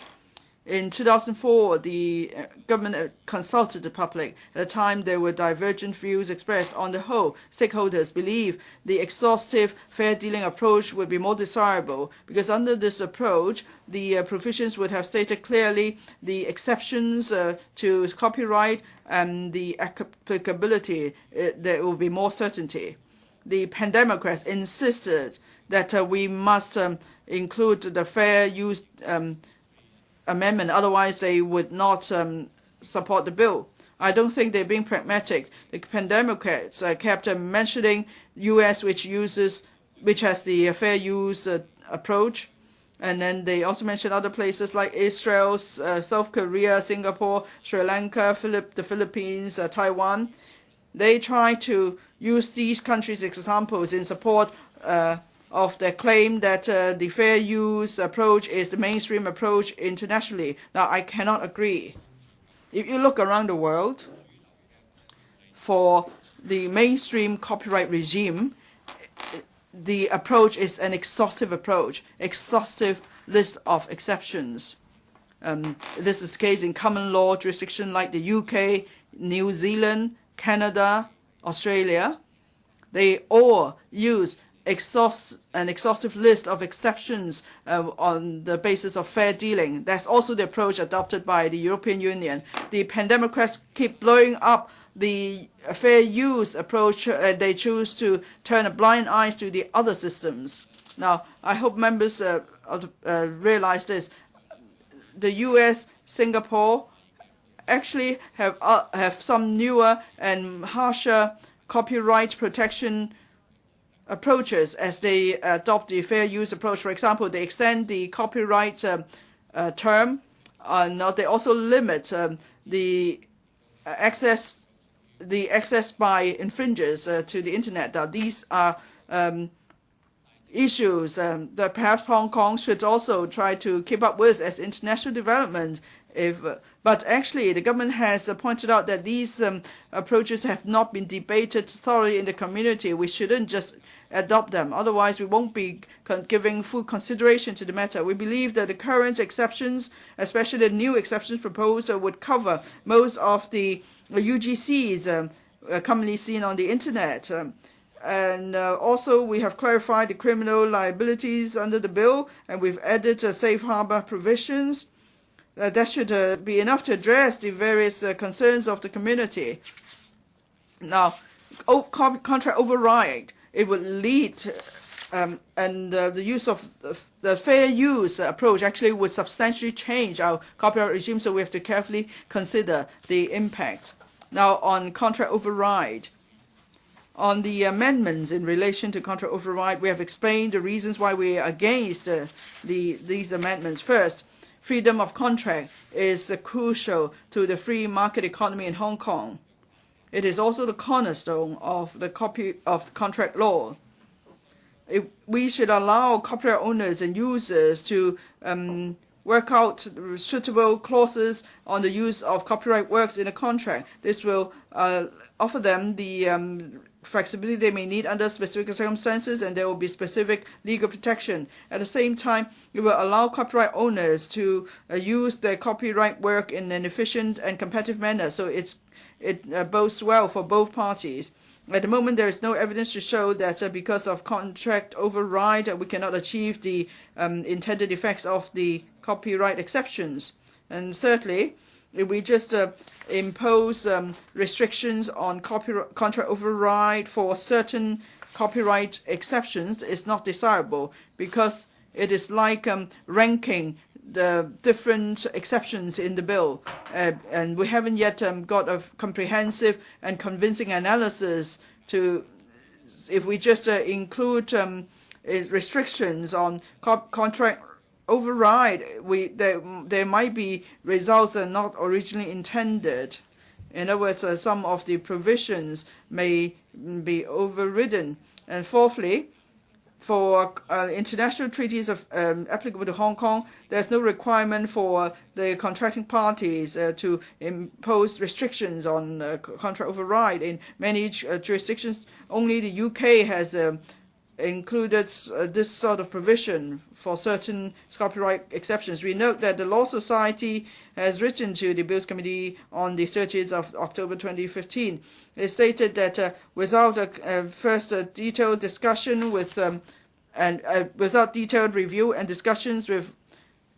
In 2004, the government consulted the public. At the time, there were divergent views expressed. On the whole, stakeholders believe the exhaustive fair dealing approach would be more desirable because under this approach, the provisions would have stated clearly the exceptions to copyright and the applicability. There will be more certainty. The Pan-Democrats insisted that we must include the fair use amendment, otherwise they would not support the bill. I don't think they're being pragmatic. The Pan-Democrats kept mentioning U.S. which has the fair use approach, and then they also mentioned other places like Israel, South Korea, Singapore, Sri Lanka, the Philippines, Taiwan. They try to use these countries as examples in support of their claim that the fair use approach is the mainstream approach internationally. Now, I cannot agree. If you look around the world, for the mainstream copyright regime, the approach is an exhaustive approach, exhaustive list of exceptions. This is the case in common law jurisdiction like the UK, New Zealand, Canada, Australia. They all use an exhaustive list of exceptions on the basis of fair dealing. That's also the approach adopted by the European Union. The Pan-Democrats keep blowing up the fair use approach. They choose to turn a blind eye to the other systems. Now, I hope members realize this. The US, Singapore actually have some newer and harsher copyright protection approaches as they adopt the fair use approach. For example, they extend the copyright term. They also limit the access by infringers to the internet. Now, these are issues that perhaps Hong Kong should also try to keep up with as international development. But actually, the government has pointed out that these approaches have not been debated thoroughly in the community. We shouldn't just adopt them. Otherwise, we won't be giving full consideration to the matter. We believe that the current exceptions, especially the new exceptions proposed, would cover most of the UGCs commonly seen on the internet. And also, we have clarified the criminal liabilities under the bill, and we've added safe harbor provisions. That should be enough to address the various concerns of the community. Now, contract override, it would lead, and the use of the fair use approach actually would substantially change our copyright regime, so we have to carefully consider the impact. Now, on contract override, on the amendments in relation to contract override, we have explained the reasons why we are against these amendments. First, freedom of contract is crucial to the free market economy in Hong Kong. It is also the cornerstone of the contract law. We should allow copyright owners and users to work out suitable clauses on the use of copyright works in a contract. This will offer them the flexibility they may need under specific circumstances, and there will be specific legal protection. At the same time, it will allow copyright owners to use their copyright work in an efficient and competitive manner, so it bodes well for both parties. At the moment, there is no evidence to show that because of contract override, we cannot achieve the intended effects of the copyright exceptions. And thirdly, if we just impose restrictions on contract override for certain copyright exceptions, it's not desirable because it is like ranking the different exceptions in the bill. And we haven't yet got a comprehensive and convincing analysis to, if we just include restrictions on contract override, there might be results that are not originally intended. In other words, some of the provisions may be overridden. And fourthly, for international treaties applicable to Hong Kong, there's no requirement for the contracting parties to impose restrictions on contract override. In many jurisdictions, only the UK has included this sort of provision for certain copyright exceptions. We note that the Law Society has written to the Bills Committee on the 30th of October 2015. It stated that without a first detailed discussion with and without detailed review and discussions with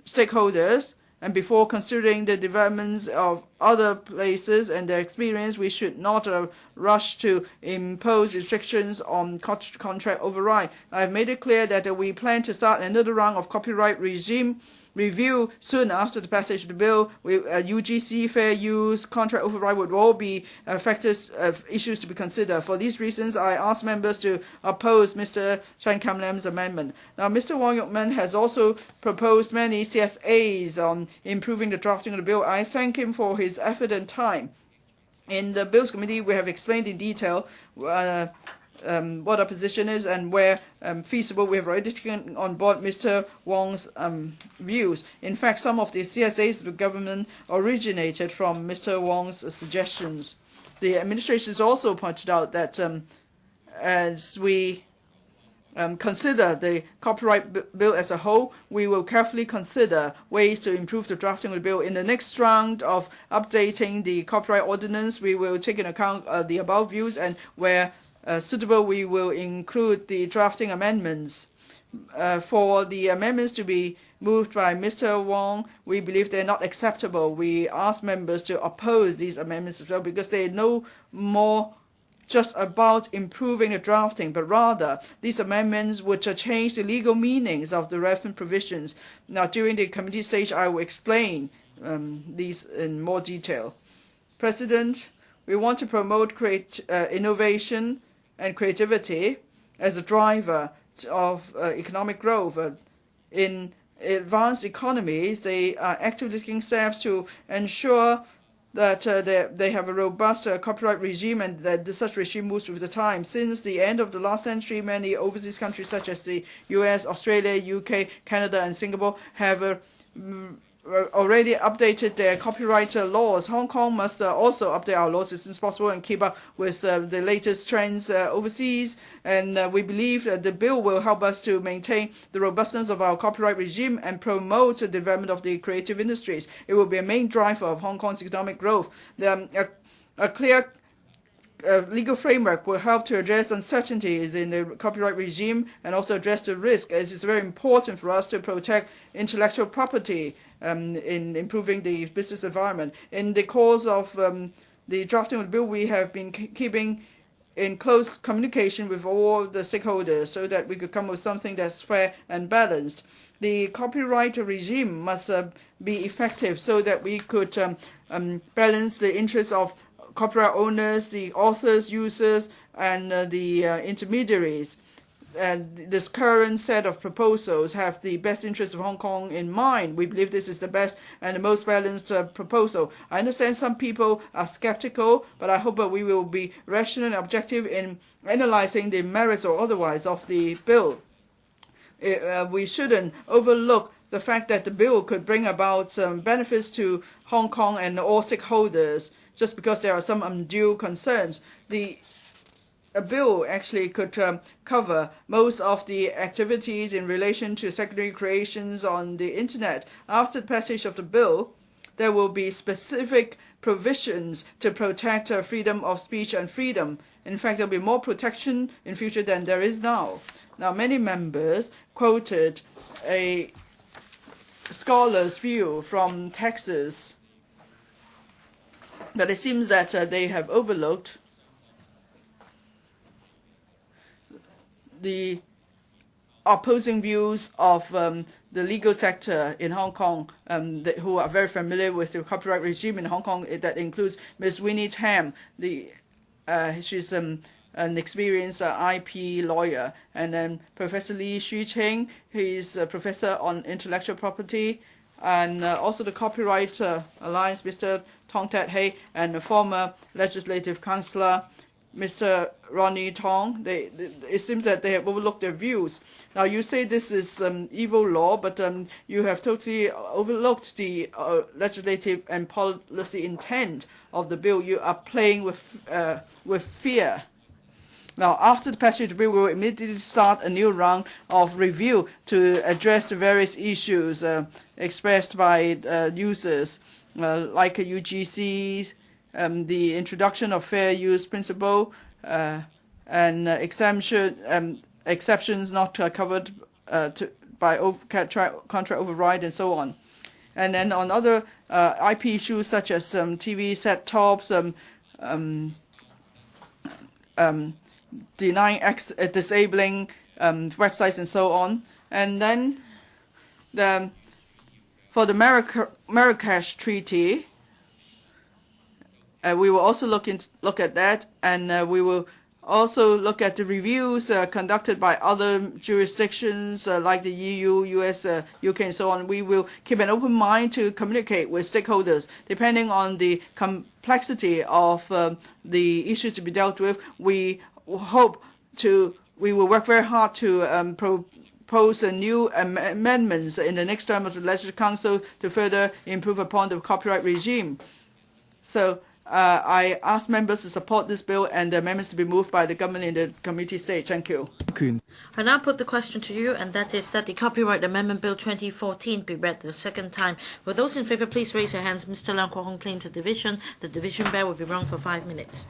stakeholders, and before considering the developments of other places and their experience, we should not rush to impose restrictions on contract override. I've made it clear that we plan to start another round of copyright regime review soon after the passage of the bill. UGC, fair use, contract override would all be factors issues to be considered. For these reasons, I ask members to oppose Mr. Kam-lam's amendment. Now, Mr. Wong Yok-man has also proposed many CSAs on improving the drafting of the bill. I thank him for his effort and time. In the Bills Committee, we have explained in detail what our position is, and where feasible, we have already taken on board Mr. Wong's views. In fact, some of the CSAs of the government originated from Mr. Wong's suggestions. The administration has also pointed out that as we consider the copyright bill as a whole, we will carefully consider ways to improve the drafting of the bill. In the next round of updating the copyright ordinance, we will take into account the above views, and where suitable, we will include the drafting amendments. For the amendments to be moved by Mr. Wong, we believe they're not acceptable. We ask members to oppose these amendments as well, because they are no more just about improving the drafting, but rather these amendments would change the legal meanings of the relevant provisions. Now, during the committee stage, I will explain these in more detail. President, we want to promote innovation and creativity as a driver of economic growth. In advanced economies, they are actively taking steps to ensure that they have a robust copyright regime, and that such regime moves with the time. Since the end of the last century, many overseas countries such as the US, Australia, UK, Canada, and Singapore have already updated their copyright laws. Hong Kong must also update our laws as soon as possible and keep up with the latest trends overseas. And we believe that the bill will help us to maintain the robustness of our copyright regime and promote the development of the creative industries. It will be a main driver of Hong Kong's economic growth. A clear legal framework will help to address uncertainties in the copyright regime and also address the risk, as it's very important for us to protect intellectual property in improving the business environment. In the course of the drafting of the bill, we have been keeping in close communication with all the stakeholders so that we could come up with something that's fair and balanced. The copyright regime must be effective so that we could balance the interests of copyright owners, the authors, users, and the intermediaries. This current set of proposals have the best interest of Hong Kong in mind. We believe this is the best and the most balanced proposal. I understand some people are skeptical, but I hope that we will be rational and objective in analyzing the merits or otherwise of the bill. We shouldn't overlook the fact that the bill could bring about benefits to Hong Kong and all stakeholders just because there are some undue concerns. A bill actually could cover most of the activities in relation to secondary creations on the internet. After the passage of the bill, there will be specific provisions to protect freedom of speech and freedom. In fact, there will be more protection in future than there is now. Now, many members quoted a scholar's view from Texas, but it seems that they have overlooked the opposing views of the legal sector in Hong Kong, who are very familiar with the copyright regime in Hong Kong. That includes Ms. Winnie Tam. She's an experienced IP lawyer. And then Professor Li Xuqing, he's a professor on intellectual property, and also the Copyright Alliance, Mr. Tong Tat Hei, and the former legislative councillor, Mr. Ronnie Tong. It seems that they have overlooked their views. Now, you say this is evil law, but you have totally overlooked the legislative and policy intent of the bill. You are playing with fear. Now, after the passage of the bill, we will immediately start a new round of review to address the various issues expressed by users, like UGC, the introduction of fair use principle, and exceptions not covered by contract override, and so on. And then on other IP issues such as TV set tops, disabling websites, and so on. And then for the Marrakesh Treaty, we will also look at that, and we will also look at the reviews conducted by other jurisdictions like the EU, US, UK, and so on. We will keep an open mind to communicate with stakeholders. Depending on the complexity of the issues to be dealt with, we will work very hard to propose new amendments in the next term of the Legislative Council to further improve upon the copyright regime. So I ask members to support this bill and the amendments to be moved by the government in the committee stage. Thank you. I now put the question to you, and that is that the Copyright Amendment Bill 2014 be read the second time. Will those in favour please raise your hands? Mr. Leung Kwok Hong claims the division. The division bell will be rung for 5 minutes.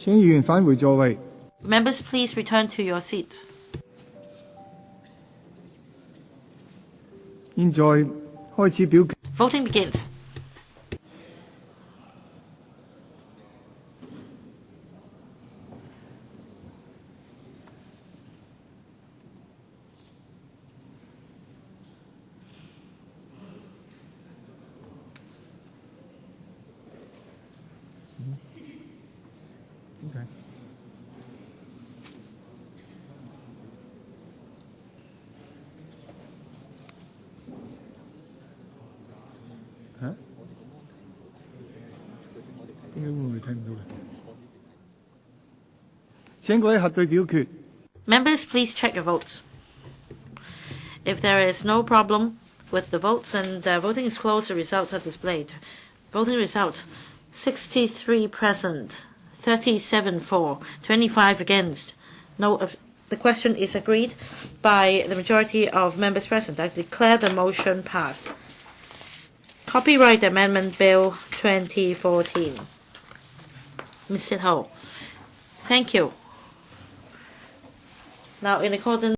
請議員返回座位。 Members, please return to your seats. 現在開始表決。 Voting begins. Okay. Huh? 點解會唔會聽唔到嘅？請各位核對表決。 Members, please check your votes. If there is no problem with the votes and the voting is closed, the results are displayed. Voting result: 63 present, 37 for, 25 against. The question is agreed by the majority of members present. I declare the motion passed. Copyright Amendment Bill 2014. Mr. Ho, thank you. Now, in accordance